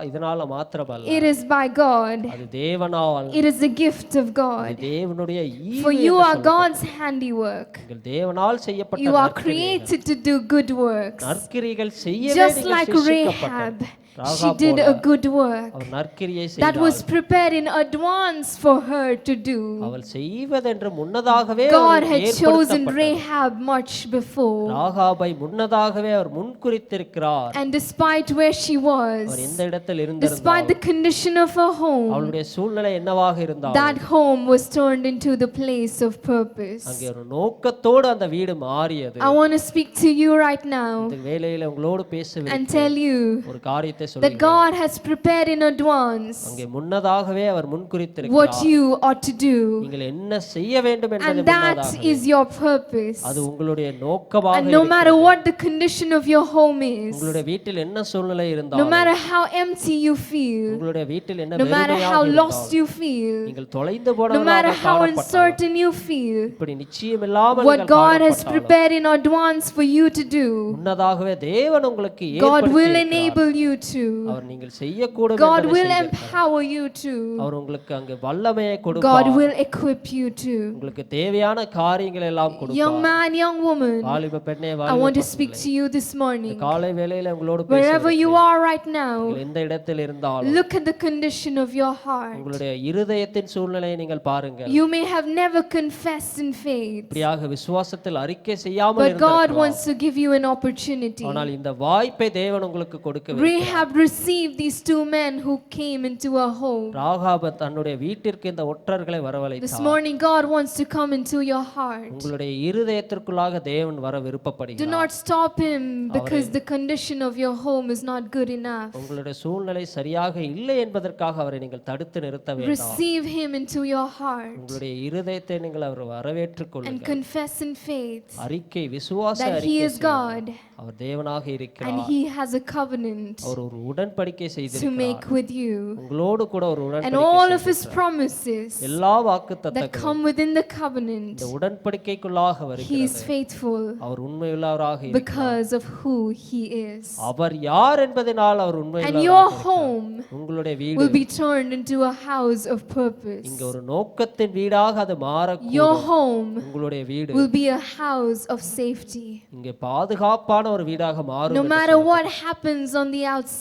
இதனால மாத்திரமல்ல, It is by God, அது தேவனால், it is the gift of அது God. தேவனுடைய ஈவு For you என்று are சொல்லப்பட்டது. God's handiwork. நீங்கள் தேவனால் செய்யப்பட்ட You are நற்கிரியைகள். created to do good works. நற்கிரியைகள் செய்யவே Just நீங்கள் like சிருஷ்டிக்கப்பட்டீர்கள். Rahab, she Rahab did போல a good work அவர் நற்கிரியை that was செய்தாள். prepared in advance for her to do. அவள் செய்வதென்று முன்னதாகவே God our had chosen ஏற்படுத்தப்பட்டவர். Rahab much before, ராகாபை முன்னதாகவே அவர் முன்குறித்திருக்கிறார். and despite where she our was, எந்த இடத்தில் despite இருந்திருந்தாலும், the condition of her home, அவளுடைய சூழ்நிலை என்னவாக இருந்தாலும், that home was turned into the place of purpose. அங்கே ஒரு நோக்கத்தோடு அந்த வீடு மாறியது. I want to speak to you right now இந்த வேளையில உங்களோடு பேச and tell you ஒரு காரியத்தை that சொல்லுகிறேன். God has prepared in advance அங்கே முன்னதாகவே அவர் what முன்குறித்திருக்கிறார். you ought to do, நீங்கள் என்ன செய்ய வேண்டும் என்பதை and that முன்னதாகவே. is your purpose. அது உங்களுடைய நோக்கமாக And no matter இருக்கிறது. what the condition of your home is, உங்களுடைய வீட்டில் என்ன சூழ்நிலை no இருந்தாலும், matter how empty you feel, உங்களுடைய வீட்டில் என்ன no matter வெறுமையாக how lost இருந்தாலும், you feel, நீங்கள் தொலைந்து no matter போனவர்களாக how காணப்பட்டாலும், uncertain you feel, இப்படி நிச்சயம் இல்லாமல் what நீங்கள் God has காணப்பட்டாலும், prepared in advance for you to do, முன்னதாகவே தேவன் உங்களுக்கு God will ஏற்படுத்தியிருக்கிறார். enable you to. அவர் நீங்கள் செய்யக்கூடும் God என்பதை will செய்திருக்கிறார். empower you to. அவர் உங்களுக்கு அங்கு வல்லமையை God கொடுப்பார். will equip you to. உங்களுக்கு தேவையான காரியங்கள் எல்லாம் Young கொடுப்பார். man, young woman, வாலிப பெண்ணே, I வாலிப want to speak பசங்களே, to you this morning. இந்த காலை வேளையில உங்களோடு Wherever you பேசுகிறேன். are right now, நீங்கள் எந்த இடத்தில் இருந்தாலும் look at the condition of your heart. உங்களுடைய இருதயத்தின் சூழ்நிலையை நீங்கள் பாருங்கள். You may have never confessed in faith, இப்படியாக விசுவாசத்தில் அறிக்கை செய்யாமல் but God இருந்திருக்கலாம். wants to give you an opportunity. ஆனால் இந்த வாய்ப்பை தேவன் உங்களுக்கு கொடுக்க Rahab received these two men who came into her home. ராகாப தன்னுடைய வீட்டிற்கு இந்த ஒற்றர்களை This வரவழைத்தார். morning, God wants to come into your heart. உங்களுடைய இருதயத்திற்குள்ளாக தேவன் வர Do விருப்பப்படுகிறார். not stop Him because the condition of your home is not good enough. உங்களுடைய சூழ்நிலை சரியாக இல்லை என்பதற்காக அவரை நீங்கள் தடுத்து நிறுத்த வேண்டாம். Receive Him into your heart உங்களுடைய இருதயத்தை நீங்கள் அவர் வரவேற்றுக் and கொள்ளுங்கள். confess in faith அறிக்கை, விசுவாச that He அறிக்கை is செய்யுங்கள். God அவர் தேவனாக and இருக்கிறார். He has a covenant அவர் ஒரு ஒரு உடன்படிக்கை to செய்திருக்கிறார் make with you. உங்களோடு கூட ஒரு And உடன்படிக்கை all of His செய்திருக்கிறார். promises எல்லா that வாக்குத்தத்தங்களும் come within the covenant, இந்த உடன்படிக்கைக்குள்ளாக He is வருகிறது. faithful அவர் உண்மையுள்ளவராக இருக்கிறார். because of who He is. அவர் யார் என்பதனால் அவர் And உண்மையுள்ளவராக your இருக்கிறார். home உங்களுடைய வீடு will be turned into a house of purpose. இங்க ஒரு நோக்கத்தின் வீடாக அது Your மாறக்கூடும். home உங்களுடைய வீடு will be a house of safety. இங்கே பாதுகாப்பான ஒரு வீடாக மாறும் No என்று matter சொல்லப்பட்டிருக்கிறது. what happens on the outside,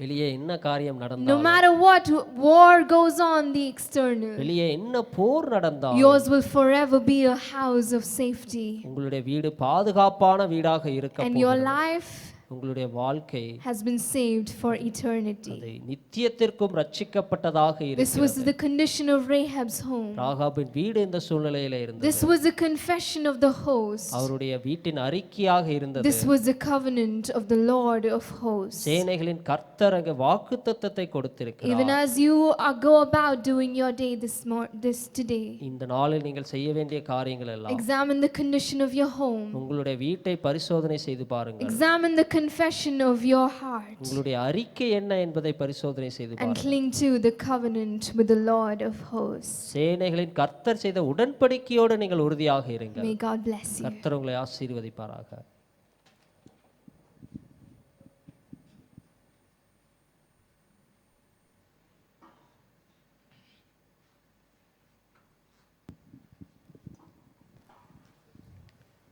வெளியே என்ன காரியம் no நடந்தாலும் matter what war goes on the external, வெளியே என்ன போர் நடந்தாலும் yours will forever be a house of safety. உங்களுடைய வீடு பாதுகாப்பான வீடாக இருக்க And your போகிறது. life உங்களுடைய வாழ்க்கை has been saved for eternity. அது நித்தியத்திற்கும் ரட்சிக்கப்பட்டதாக This was இருக்கிறது. the condition of Rahab's home. ராகாபின் வீடு இந்த சூழ்நிலையில இருந்தது. This was the confession of the host. அவருடைய வீட்டின் அறிக்கையாக இருந்தது. This was the covenant of the Lord of hosts. சேனைகளின் கர்த்தர் அங்கே வாக்குத்தத்தத்தை கொடுத்திருக்கிறார். Even as you go about doing your day this today, இந்த நாளில் நீங்கள் செய்ய வேண்டிய காரியங்கள் எல்லாம் examine the condition of your home. உங்களுடைய வீட்டை பரிசோதனை செய்து பாருங்கள். Examine the confession of your heart உங்களுடைய அறிக்கை என்ன என்பதை பரிசோதனை செய்து and பாருங்கள். cling to the covenant with the Lord of hosts. சேனைகளின் கர்த்தர் செய்த உடன்படிக்கையோடு நீங்கள் உறுதியாக இருங்கள். May God bless you. கர்த்தர் உங்களை ஆசீர்வதிப்பாராக.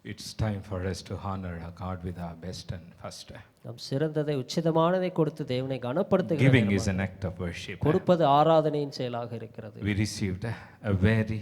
It's time for us to honor our God with our best and first. நாம் சிறந்ததை உச்சிதமானதை கொடுத்து தேவனை கனப்படுத்துகிறோம். Giving is an act of worship. கொடுப்பது ஆராதனையின் செயலாக இருக்கிறது. We received a very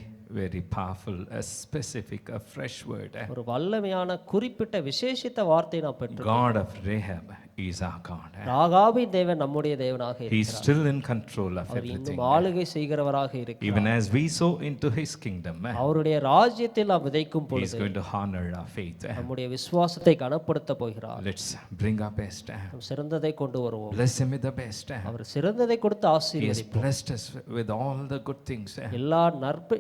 powerful, a specific, a fresh word. ஒரு வல்லமையான குறிப்பிட்ட விசேஷித்த வார்த்தை நாம் பெற்றோம். God of Rahab is our God. ராகாபின் தேவன் நம்முடைய தேவனாக He is இருக்கிறார். still in control of our everything. இன்னும் ஆளுகை செய்கிறவராக இருக்கிறார். Even as we sow into His kingdom, அவருடைய ராஜ்யத்தில் நாம் விதைக்கும் He is பொழுது going to honor our faith. நம்முடைய விசுவாசத்தை கனப்படுத்த போகிறார். Let's bring our best. நாம் சிறந்ததை கொண்டு வருவோம். Bless Him with the best. அவர் சிறந்ததை கொடுத்து He has ஆசீர்வதிப்போம். blessed us with all the good things. எல்லா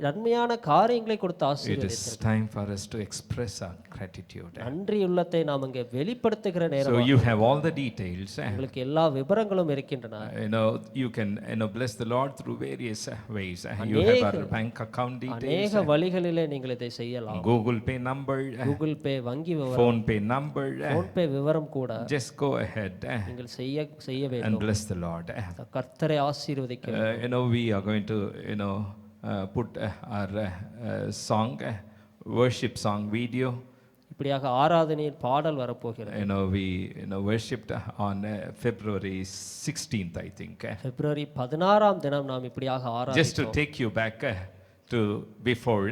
நன்மையான காரியங்களை கொடுத்து It ஆசீர்வதித்தார். is time for us to express our gratitude. நன்றி உள்ளத்தை நாம் இங்கே வெளிப்படுத்துகிற So நேரம். you have all the details. உங்களுக்கு எல்லா விவரங்களும் இருக்கின்றன. You can bless the Lord through various ways. You have our bank account details, அநேக வழிகளிலே நீங்கள் இதை செய்யலாம். Google Pay number, Google Pay வங்கி விவரம், Phone Pay number. ஃபோன் பே விவரம் கூட Just go ahead நீங்கள் செய்ய and வேண்டும். bless the Lord. கர்த்தரை ஆசீர்வதிக்க வேண்டும். We are going to put our song, worship song video. இப்படியாக ஆராதனையின் பாடல் வரப்போகிறது. We worshipped on February 16th, I think. பிப்ரவரி 16ஆம் தினம் நாம் இப்படியாக Just to ஆராதித்தோம். take you back to before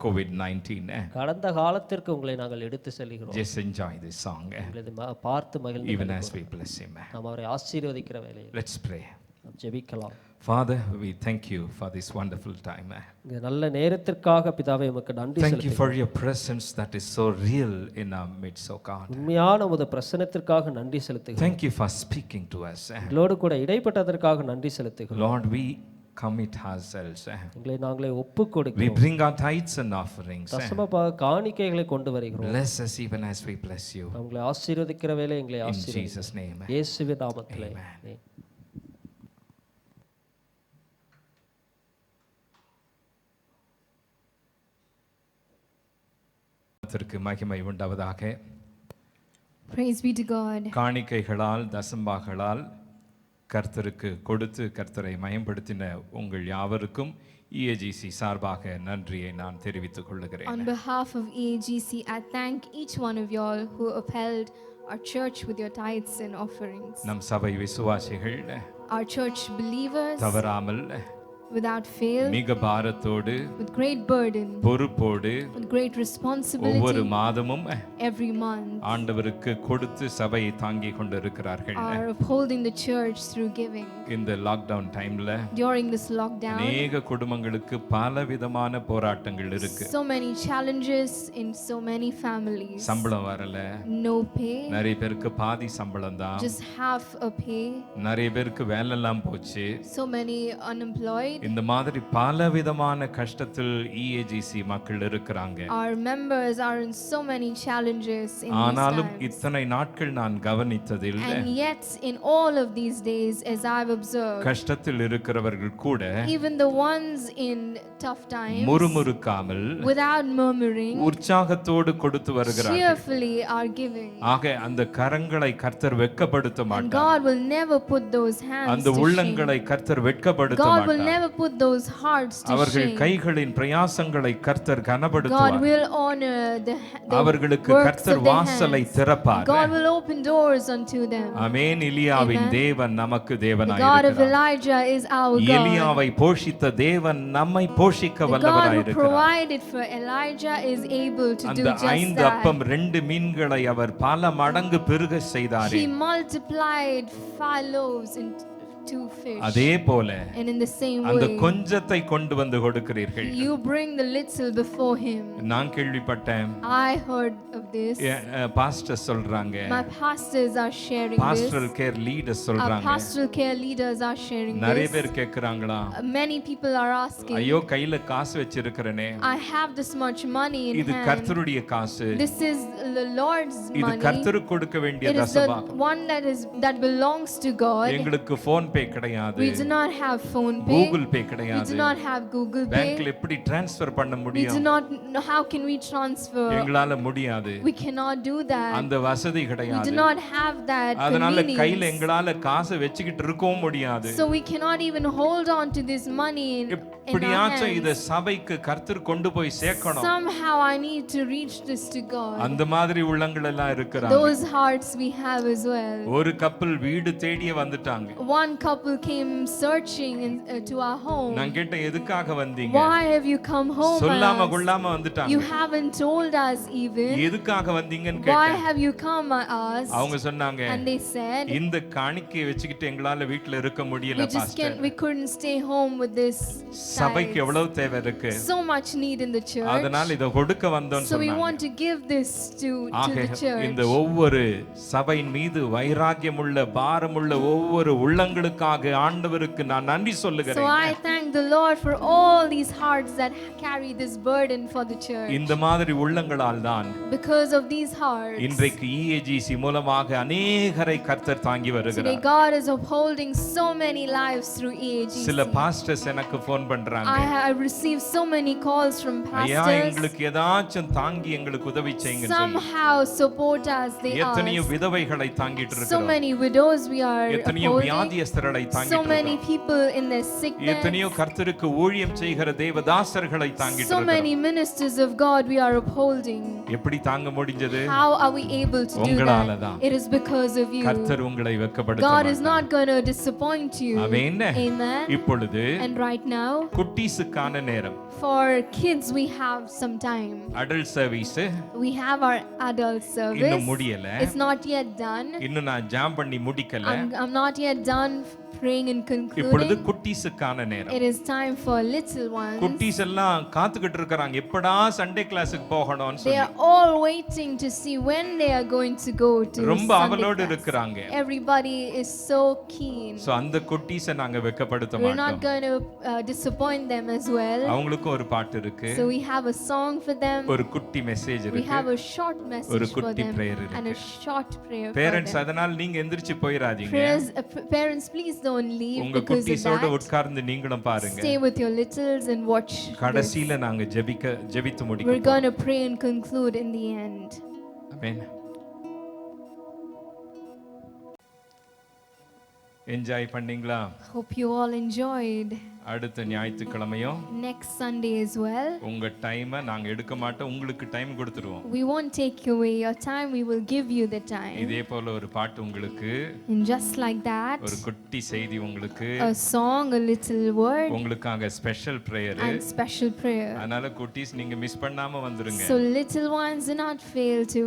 COVID-19. கடந்த காலத்திற்கு உங்களை நாங்கள் எடுத்து செல்கிறோம். Just enjoy this song, இதை பார்த்து மகிழ்ந்து even as we bless Him. நாம் அவரை ஆசீர்வதிக்கிற வேளையில் Let's pray. நாம் ஜெபிக்கலாம். Father, we thank you for this wonderful time. இந்த நல்ல நேரத்திற்காக பிதாவே உமக்கு நன்றி Thank you செலுத்துகிறோம். for your presence that is so real in our midst, oh God. உண்மையான உமது பிரசன்னத்திற்காக நன்றி செலுத்துகிறோம். Thank you for speaking to us. எங்களோடு கூட இடைப்பட்டதற்காக நன்றி செலுத்துகிறோம். Lord, we commit ourselves. எங்களை நாங்களே ஒப்புக் We கொடுக்கிறோம். bring our tithes and offerings. தசமபாக காணிக்கைகளை கொண்டு வருகிறோம். Bless us even as we bless you. உங்களை ஆசீர்வதிக்கிற வேளை எங்களை In ஆசீர்வதி. Jesus' name. இயேசுவின் நாமத்திலே. Amen. கர்த்தருக்கு மகிமை உண்டாவதாக. Praise be to God. காணிக்கைகளால் தசம்பாகளால் கர்த்தருக்கு கொடுத்து கர்த்தரை மயம்படுத்தின உங்கள் யாவருக்கும் EAGC சார்பாக நன்றியை நான் தெரிவித்துக் கொள்கிறேன். On behalf of EAGC, I thank each one of y'all who upheld our church with your tithes and offerings. நம் சபை விசுவாசிகள் Our church believers, தவறாமல் without fail, மிக பாரத்தோடு with great burden, பொறுப்போடு with great ஒவ்வொரு responsibility, மாதமும் every month ஆண்டவருக்கு கொடுத்து சபையை தாங்கிக் கொண்டிருக்கிறார்கள். are upholding the church through giving. இந்த லாக்டவுன் டைம்ல During this lockdown, அநேக குடும்பங்களுக்கு பலவிதமான போராட்டங்கள் இருக்கு. so many challenges in so many families. சம்பளம் வரல, No pay, நிறைய பேருக்கு பாதி சம்பளம் தான், just half a pay. நிறைய பேருக்கு வேலை எல்லாம் போச்சு. So many unemployed. இந்த மாதிரி பலவிதமான கஷ்டத்தில் EAGC மக்கள் இருக்கிறாங்க. Our members are in so many challenges in ஆனாலும் these times. இத்தனை நாட்கள் நான் கவனித்ததில் And yet in all of these days, as I've observed, கஷ்டத்தில் இருக்கிறவர்கள் கூட even the ones in tough times, முறுமுறுக்காமல் without murmuring, உற்சாகத்தோடு கொடுத்து வருகிறார்கள். cheerfully are giving. ஆக அந்த கரங்களை கர்த்தர் வெட்கப்படுத்த And மாட்டார். God will never put those hands அந்த to shame. உள்ளங்களை கர்த்தர் வெட்கப்படுத்த God will மாட்டார். never put those hearts to அவர்கள் shame. கைகளின் பிரயாசங்களை கர்த்தர் God கனப்படுத்துவார். will honor the அவர்களுக்கு works கர்த்தர் of their வாசலை hands. திறப்பார். God will open doors unto them. ஆமென். எலியாவின் Amen. தேவன் நமக்கு The தேவனாய் God of இருக்கிறார். Elijah is our God. எலியாவை போஷித்த தேவன் நம்மை போஷிக்க The God வல்லவராய் who இருக்கிறார். provided for Elijah is able to do அந்த just 5 that. அப்பம் 2 மீன்களை அவர் பல மடங்கு பெருக செய்தாரே. He multiplied 5 loaves and 2 fish. அதே போல And in the same அந்த way, கொஞ்சத்தை கொண்டு வந்து கொடுக்கிறீர்கள். you bring the little before him. நான் கேள்விப்பட்டேன். I heard of this. Pastor சொல்றாங்க. My pastors are sharing this. பாஸ்டரல் care leaders Our சொல்றாங்க. pastoral care leaders are sharing நிறைய this. பேர் கேக்குறாங்களா? Many people are asking, ஐயோ கையில காசு வச்சிருக்கிறனே. I have this much money in இது hand. கர்த்தருடைய காசு. This is the Lord's இது money. கர்த்தருக்கு கொடுக்க வேண்டிய It is the தசமபாகம். one that belongs to God. எங்களுக்கு போன் பே கிடையாது. We do not have phone pay. Google Pay We கிடையாது. do not have Google Pay. பேங்க்ல எப்படி ட்ரான்ஸ்ஃபர் பண்ண We do முடியும்? not know how can we transfer. எங்களால முடியாது. We cannot do that. அந்த வசதி We do கிடையாது. not have that அதனால கையில convenience. எங்களால காசை வச்சுக்கிட்டு இருக்கவும் முடியாது. So we cannot even hold on to this money in our எப்படியாச்சும் இத hands. சபைக்கு கர்த்தர் கொண்டு போய் சேர்க்கணும். Somehow I need to reach this to God. அந்த மாதிரி உள்ளங்கள் எல்லாம் இருக்கிறாங்க. Those hearts we have as well. ஒரு கப்பல் வீடு தேடியே வந்துட்டாங்க. One couple came searching to our home. நான் கேட்டேன் எதுக்காக வந்தீங்க? Why have you come home? I சொல்லாம asked. கொள்ளாம வந்துட்டாங்க. You haven't told us even. எதுக்காக வந்தீங்கன்னு Why கேட்டேன். have you come? I asked. அவங்க சொன்னாங்க And they said, இந்த காணிக்கையை வச்சுக்கிட்டு எங்களால வீட்ல இருக்க முடியல pastor. we couldn't stay home with this. சபைக்கு tithes. எவ்வளவு தேவை இருக்கு. So much need in the church. அதனால இத கொடுக்க வந்தோம்னு So we சொன்னாங்க. want to give this to the church. இந்த ஒவ்வொரு சபையின் மீது வைராக்கியமுள்ள பாரமுள்ள ஒவ்வொரு உள்ளங்களுக்காக ஆண்டவருக்கு நான் நன்றி So சொல்லுகிறேன். I thank the Lord for all these hearts that carry this burden for the church. இந்த மாதிரி உள்ளங்களால் தான் Because of these hearts, இன்றைக்கு EAGC மூலமாக அநேகரை கர்த்தர் தாங்கி today வருகிறார். God is upholding so many lives through EAGC. சில பாஸ்டர்ஸ் எனக்கு ஃபோன் பண்றாங்க. I have received so many calls from ஐயா pastors. எங்களுக்கு ஏதாச்சும் தாங்கி எங்களுக்கு உதவி செய்யுங்கன்னு சொல்லி. Somehow support us, they எத்தனையோ ask. விதவைகளை தாங்கிட்டு So இருக்கிறோம். many widows we are எத்தனையோ upholding. வியாதியஸ்தரை So தாங்கிட்டு many இருக்கிறோம். people in their sickness. எத்தனையோ கர்த்தருக்கு ஊழியம் செய்கிற தேவதாசர்களை தாங்கிட்டு So இருக்கிறோம். many ministers of God we are upholding. எப்படி தாங்க முடிஞ்சது? How are we able to do உங்களால that? தான். It is because of you. கர்த்தர் உங்களை வெட்கப்படுத்த God is மாட்டார். not going to disappoint you. Amen. Amen. இப்பொழுது And right now, குட்டீஸுக்கான நேரம். for kids, we have some time. Adult service We have our adult service. இன்னும் முடியல. It's not yet done. இன்னும் நான் jam பண்ணி முடிக்கல. I'm not yet done praying and இப்பொழுது concluding. குட்டீஸுக்கான நேரம். It is time for little ones. குட்டீஸ் எல்லாம் காத்துக்கிட்டு இருக்காங்க எப்படா சண்டே கிளாஸுக்கு போகணும்னு They சொல்லி. are all waiting to see when they are going to go to ரொம்ப Sunday அவளோடு class. இருக்கிறாங்க. Everybody is so keen. So அந்த குட்டீஸை நாங்க வெட்கப்படுத்த We're not மாட்டோம். going to disappoint them as well. அவங்களுக்கும் ஒரு பாட்டு இருக்கு. So we have a song for them. ஒரு குட்டி மெசேஜ் We இருக்கு. have a short message for குட்டி them prayer and a இருக்கு. short prayer for parents them. அதனால நீங்க எந்திரிச்சு போயிராதீங்க. Parents, please don't leave உங்க because of குட்டீஸோட that. உட்கார்ந்து நீங்களும் பாருங்க. Stay with your littles and watch this. கடைசில நாங்க ஜெபித்து We're முடிப்போம். going to pray and conclude in the end. Amen. Enjoy பண்ணீங்களா? Hope you all enjoyed. அடுத்த ஞாயிற்றுக்கிழமையும் Next Sunday as well. உங்க டைமை நாங்க எடுக்க மாட்டோம், உங்களுக்கு டைம் கொடுத்துருவோம். We won't take away your time, we will give you the time. இதே போல ஒரு பாட்டு உங்களுக்கு, And just like that, ஒரு குட்டி செய்தி உங்களுக்கு, a song, a little word, உங்களுக்காக special prayer. and special prayer. அதனால குட்டீஸ் நீங்க மிஸ் பண்ணாம வந்துருங்க. So little ones do not fail to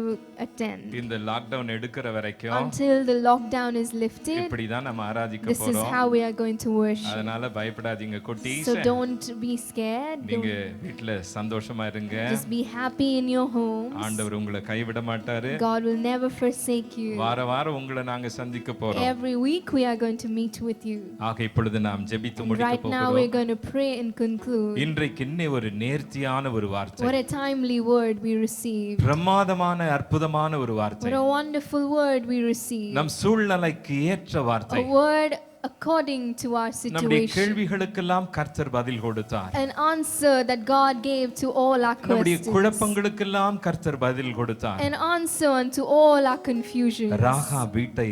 attend. இந்த லாக்டவுன் எடுக்கிற வரைக்கும் Until the lockdown is lifted, இப்படிதான் நம்ம ஆராதிக்க this is போறோம். how we are going to worship. அதனால பயப்படாதீங்க. பயப்படாதீங்க குட்டீஸ். So don't be scared. நீங்க வீட்ல சந்தோஷமா இருங்க. Just be happy in your homes. ஆண்டவர் உங்களை கைவிட மாட்டாரு. God will never forsake you. வாரம் உங்களை நாங்க சந்திக்க போறோம். Every week we are going to meet with you. ஆக இப்பொழுது நாம் ஜெபித்து முடிக்க Right now போகிறோம். we're going to pray and conclude. இன்றைக்கு இன்னும் ஒரு நேர்த்தியான ஒரு வார்த்தை. What a timely word we received. பிரமாதமான அற்புதமான ஒரு வார்த்தை. What a wonderful word we received. நம் சூழ்நிலைக்கு ஏற்ற வார்த்தை. A word according to our நம்முடைய situation. கேள்விகளுக்கெல்லாம் கர்த்தர் பதில் கொடுத்தார். An answer that God gave to all our நம்முடைய questions. குழப்பங்களுக்கெல்லாம் கர்த்தர் பதில் கொடுத்தார். An answer unto all our confusions. Rahab வீட்டை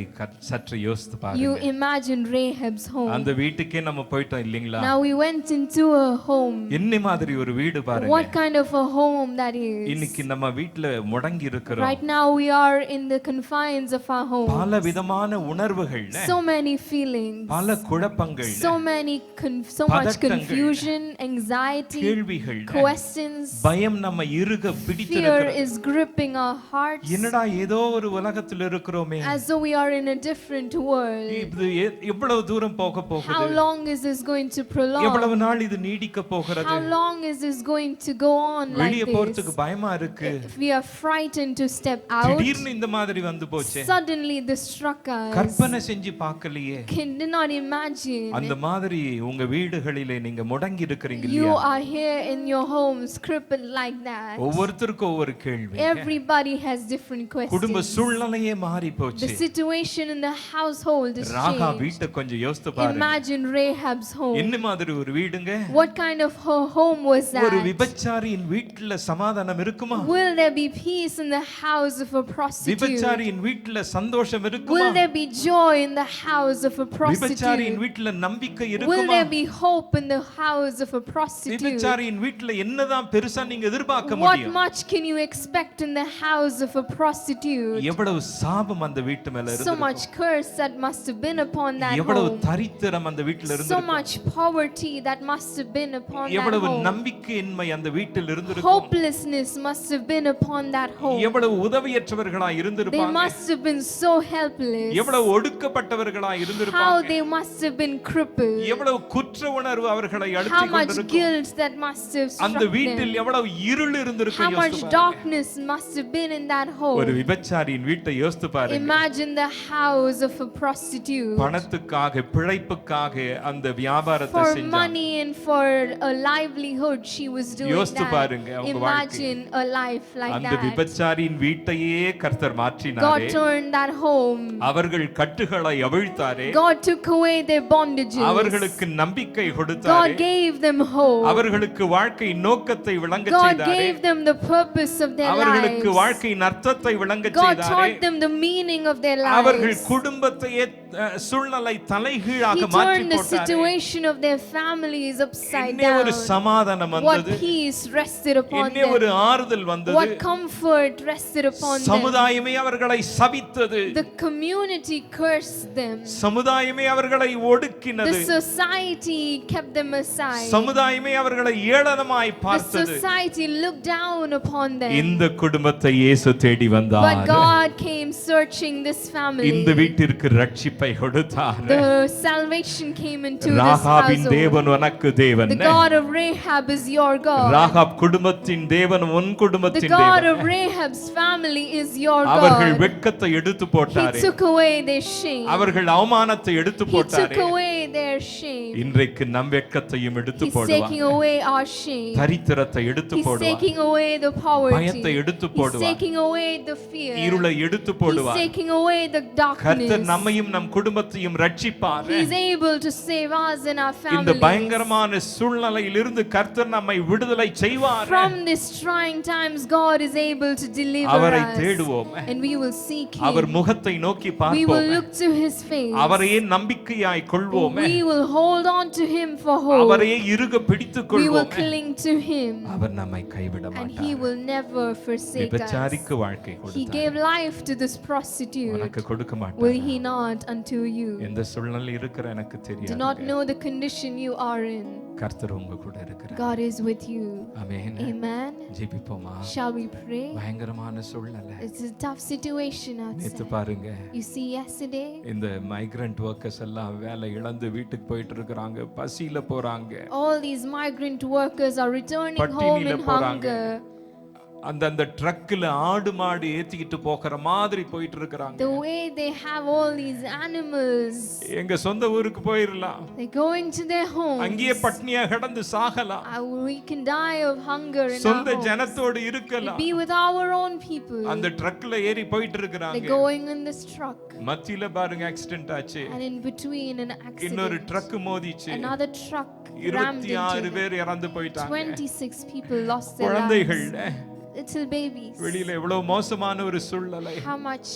சற்று யோசித்து You பாருங்க. imagine Rahab's home. அந்த வீட்டுக்கே நம்ம போயிட்டோம் இல்லீங்களா? Now we went into a home. என்ன மாதிரி ஒரு வீடு பாருங்க. What kind of a home that is. இன்னைக்கு நம்ம வீட்ல முடங்கி இருக்கிறோம். Right now we are in the confines of our home. பல விதமான உணர்வுகள், So many feelings. பல குழப்பங்கள், So much பதட்டங்கள், confusion, anxiety, கேள்விகள், questions. பயம் நம்ம இறுக Fear பிடித்திருக்கிறது. is gripping our hearts என்னடா ஏதோ ஒரு உலகத்தில் இருக்கிறோமே, as though we are in a different world. இது எவ்வளவு தூரம் போக How போகுது, long is this going to prolong? எவ்வளவு நாள் இது நீடிக்க போகிறது, How long is this going to go on like வெளியே this? போறதுக்கு பயமா இருக்கு, If we are frightened to step out, திடீர்னு இந்த மாதிரி வந்து போச்சே, suddenly this struck us. கற்பனை செஞ்சு பார்க்கலையே. Did not imagine. அந்த மாதிரி உங்க வீடுகளிலே நீங்க முடங்கி இருக்கிறீங்க You இல்லையா? are here in your homes crippled like that. ஒவ்வொருத்தருக்கும் ஒவ்வொரு கேள்வி. Everybody has different குடும்ப questions. சூழ்நிலையே மாறி The போச்சு. situation in the household is Raaga changed. வீட்டை கொஞ்சம் யோசித்து பாருங்க. Imagine Rahab's home. என்ன மாதிரி ஒரு வீடுங்க? What kind of home was ஒரு that? விபச்சாரியின் வீட்ல சமாதானம் இருக்குமா? Will there be peace in the house of a prostitute? விபச்சாரியின் வீட்ல சந்தோஷம் இருக்குமா? Will there be joy in the house of a விபச்சாரியின் prostitute? வீட்ல நம்பிக்கை Will இருக்குமா? there be hope in the house of a prostitute? விபச்சாரியின் வீட்ல என்னதான் பெருசா நீங்க எதிர்பார்க்க What முடியும்? much can you expect in the house of a prostitute? எவ்வளவு சாபம் அந்த வீட்டு மேல So இருந்திருக்கும். much curse that must have been upon that எவ்வளவு home. தரித்திரம் அந்த வீட்ல So இருந்திருக்கும். much poverty that must have been upon that எவ்வளவு home. நம்பிக்கையின்மை அந்த வீட்டில் இருந்திருக்கும். Hopelessness must have been upon that home. எவ்வளவு உதவியற்றவர்களா They இருந்திருப்பாங்க. must have been so helpless. எவ்வளவு ஒடுக்கப்பட்டவர்களா How இருந்திருப்பாங்க. they must have been crippled. எவ்வளவு குற்ற உணர்வு அவர்களை How அழுத்திக் much கொண்டிருக்கும். guilt that must have அந்த struck வீட்டில் them. எவ்வளவு இருள் How இருந்திருக்கும் much யோசித்து பாருங்க. darkness must have been in that ஒரு home. விபச்சாரியின் வீட்டை யோசித்து பாருங்க. Imagine the house of a prostitute. பணத்துக்காக பிழைப்புக்காக அந்த வியாபாரத்தை For செஞ்சாங்க. money and for a livelihood she was doing யோசித்து that. பாருங்க அவங்க Imagine a life like அந்த that. விபச்சாரியின் வீட்டையே கர்த்தர் God மாற்றினாரே. turned that home. அவர்கள் கட்டுகளை அவிழ்த்தாரே. God took away their bondages. அவர்களுக்கு நம்பிக்கை God கொடுத்தாரே. gave them hope. அவர்களுக்கு வாழ்க்கை நோக்கத்தை விளங்கச் God செய்தாரே. gave them the purpose of their அவர்களுக்கு lives. வாழ்க்கையின் அர்த்தத்தை விளங்கச் God செய்தாரே. taught them the meaning of their அவர்கள் lives. குடும்பத்தையே சூழ்நிலை He தலைகீழாக மாற்றி turned the போட்டாரே. situation of their families upside இன்னே ஒரு down. சமாதானம் What வந்தது. peace rested upon இன்னே ஒரு them. ஆறுதல் வந்தது. What comfort rested upon them. சமுதாயமே அவர்களை சபித்தது. The community cursed them. சமுதாயமே அவர்களை The ஒடுக்கினது. society kept them aside. சமுதாயமே அவர்களை ஏளனமாய் The பார்த்தது. society looked down upon them. இந்த குடும்பத்தை இயேசு தேடி But வந்தார். God came searching this family. இந்த வீட்டிற்கு ரட்சிப்பை கொடுத்தார். The salvation came into this ராகாபின் household. தேவன் உனக்கு தேவன். The God of Rahab is your God. Rahab குடும்பத்தின் தேவன் உன் The குடும்பத்தின் God தேவன். of Rahab's family is your அவர்கள் God. வெட்கத்தை எடுத்து He போட்டாரே. took away their shame. அவர்கள் அவமானத்தை எடுத்து He took போட்டாரே. away their shame. இன்றைக்கு நம் வெட்கத்தையும் எடுத்து He's போடுவார். taking away our shame. தரித்திரத்தை எடுத்து He's போடுவார். taking away the poverty. பயத்தை எடுத்து He's போடுவார். taking away the fear. இருளை எடுத்து He's போடுவார். taking away the கர்த்தர் darkness. நம்மையும் நம் குடும்பத்தையும் ரட்சிப்பார். He's able to save us and our இந்த families. பயங்கரமான சூழ்நிலையிலிருந்து கர்த்தர் நம்மை விடுதலை செய்வார். From these trying times, God is able to deliver அவரை us. தேடுவோம். And we will seek our Him. முகத்தை நோக்கி We will பார்ப்போம். look to His face. அவரையே நம்பிக்கையாய் கொள்வோம். We will hold on to Him for hope. அவரையே இறுக பிடித்துக் We will கொள்வோம். cling to Him. அவர் நம்மை கைவிட And He மாட்டார். will never forsake us. விபச்சாரிக்கு வாழ்க்கை He கொடுத்தார். gave life to the this prostitute, உனக்கு கொடுக்க will மாட்டார். he not unto you? எந்த சூழ்நிலையில் இருக்கிற எனக்கு Do தெரியாது. not know the condition you are in. கர்த்தர் உங்க கூட இருக்கிறார். God is with you. Amen. Amen. ஜெபிப்போமா? Shall we pray? பயங்கரமான சூழ்நிலை. It's a tough situation நேத்து outside. பாருங்க, You see, yesterday, இந்த மைக்ரண்ட் ஒர்க்கர்ஸ் எல்லாம் வேலை இழந்து வீட்டுக்கு போயிட்டு இருக்கிறாங்க, பசியில போறாங்க, all these migrant workers are returning home பட்டினியில in போறாங்க. hunger. அந்த ட்ரக்ல ஆடு மாடு ஏத்திக்கிட்டு போகிற மாதிரி போயிட்டு இருக்கிறாங்க. The way they have all these animals, எங்க சொந்த ஊருக்கு போயிரலாம், they're going to their homes. அங்கேயே பட்னியா கிடந்து சாகலாம், We can die of hunger in our சொந்த homes. ஜனத்தோடு இருக்கலாம். Be with our own people. அந்த ட்ரக்ல ஏறி போயிட்டு They're இருக்கிறாங்க. going in this truck, மத்தியில பாருங்க ஆக்சிடென்ட் ஆச்சு, and in between an இன்னொரு accident, ட்ரக் மோதிச்சு, another truck rammed 26 into them. பேர் இறந்து போயிட்டாங்க. 26 people lost their குழந்தைகள் lives. Little babies. வெளியில எவ்வளவு மோசமான ஒரு சூழ்நிலை. How much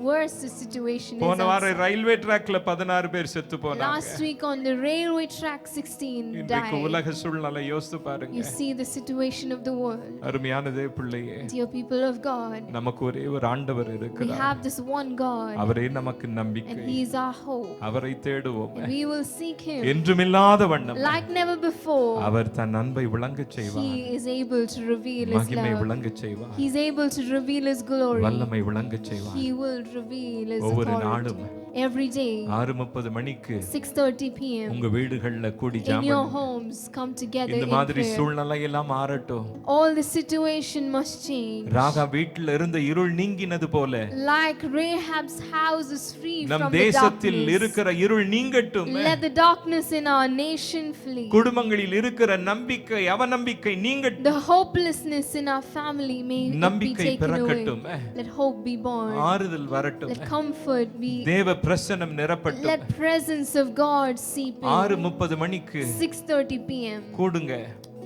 worse the situation is. போன வாரம் outside. ரயில்வே ட்ராக்ல 16 பேர் செத்து போனாங்க. Last week on the railway track, 16 இன்றைக்கு died. உலக சூழ்நிலை யோசித்து பாருங்க. You see the situation of the world. அருமையானதே பிள்ளையே, Dear people of God, நமக்கு ஒரே ஒரு ஆண்டவர் we இருக்கிறார். have this one God, அவரே நமக்கு நம்பிக்கை. and He is our hope. அவரை தேடுவோம். And we will seek Him என்றுமில்லாத வண்ணம் like never before. அவர் தன் அன்பை விளங்கச் செய்வார், He is able to reveal His மகிமை love. விளங்கச் செய்வார், He is able to reveal His glory. வல்லமை விளங்கச் செய்வார். He will reveal His ஒவ்வொரு authority. நாளும் Every day, 6:30 மணிக்கு 6:30 p.m. உங்க வீடுகள்ல கூடி in ஜெபம் your பண்ணுங்க. homes, come together இந்த in மாதிரி prayer. சூழ்நிலை எல்லாம் மாறட்டும். All the situation must change. Raaga வீட்டில் இருந்த இருள் நீங்கினது போல Like Rahab's house is free நம் from the தேசத்தில் darkness. இருக்கிற இருள் நீங்கட்டும். Let the darkness in our nation flee. குடும்பங்களில் இருக்கிற நம்பிக்கை அவநம்பிக்கை நீங்கட்டும். The hopelessness in our family may it be நம்பிக்கை taken away. பிறக்கட்டும். Let hope be born. ஆறுதல் வரட்டும். Let comfort be. தேவ பிரசன்னம் நிரப்பட்டும். Let presence of God seep in. 6:30 மணிக்கு 6:30 p.m. கூடுங்க,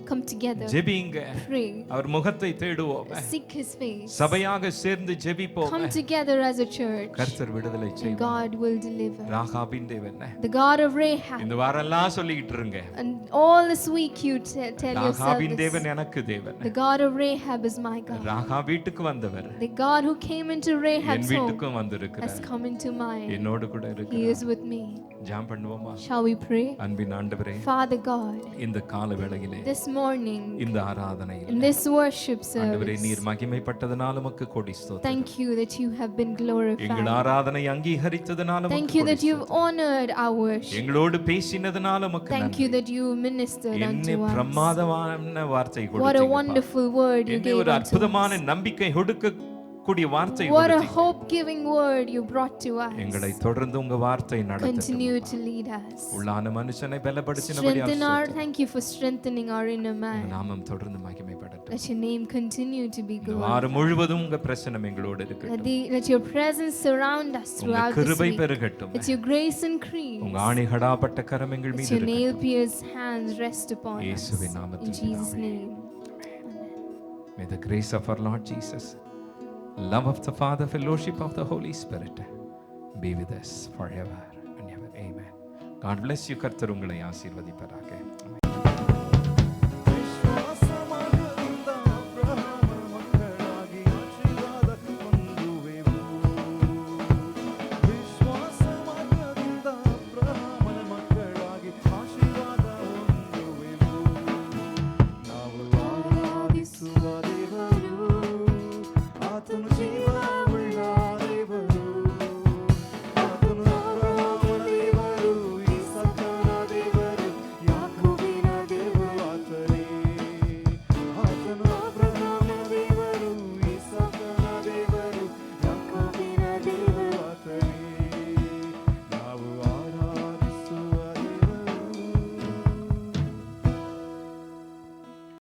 Come together. ஜெபிங்க, Pray. அவர் முகத்தை தேடுவோம், Seek His face. சபையாக சேர்ந்து ஜெபிப்போம். Come together as a church. கர்த்தர் விடுதலை And செய்வார். God will deliver. ராகாபின் தேவன் The God of Rahab. இந்த வாரெல்லாம் சொல்லிட்டு இருங்க, And all this week you tell yourself ராகாபின் this. தேவன் எனக்கு தேவன். The God of Rahab is my God. Raaga வீட்டுக்கு வந்தவர் The God who came into N Rahab's home வீட்டுக்கும் has வந்திருக்கிறார், come into mine. என்னோடு கூட He இருக்கிறார். is with me. ஜெபம் பண்ணுவோமா? Shall we pray? அன்பின் ஆண்டவரே, Father God, இந்த கால வேளையிலே this morning இந்த ஆராதனையில் in this worship ஆண்டவரே service, நீர் மகிமைப்பட்டதனால உமக்கு கொடி ஸ்தோத்திரம். thank you that you have been எங்கள் glorified. ஆராதனை அங்கீகரித்ததனால Thank உமக்கு you கொடி that you've ஸ்தோத்திரம். honored our worship. எங்களோடு பேசினதுனால உமக்கு Thank நன்றி. you that you ministered என்ன unto us. பிரமாதமான வார்த்தை What a கொடுத்தீங்க. wonderful word you என்ன gave ஒரு unto அற்புதமான us. நம்பிக்கை கொடுக்கக்கூடிய வார்த்தை What a கொடுத்தீங்க. hope-giving word you brought to us. எங்களை தொடர்ந்து உங்க வார்த்தை நடத்தட்டும். Continue to lead us. உள்ளான மனுஷனை பலப்படுத்தினபடியால் Strengthen our, ஸ்தோத்திரம். thank you for strengthening our inner உங்க man. நாமம் தொடர்ந்து மகிமைப்படட்டும். Let your name continue to be இந்த glorified. வாரம் முழுவதும் உங்க பிரசன்னம் எங்களோடு Let, இருக்கட்டும். let your presence surround us உங்க throughout this கிருபை week. பெருகட்டும். Let your grace increase. உங்க ஆணிகடாப்பட்ட கரம் எங்கள் Let மீது your இருக்கட்டும். nail-pierced hands rest upon us. இயேசுவின் In நாமத்தில் Jesus' பிதாவே. name. May the grace of our Lord Jesus, love of the Father, fellowship of the Holy Spirit be with us forever and ever. Amen. God bless you. கர்த்தர் உங்களை ஆசீர்வதிப்பாராக. ದೇವರು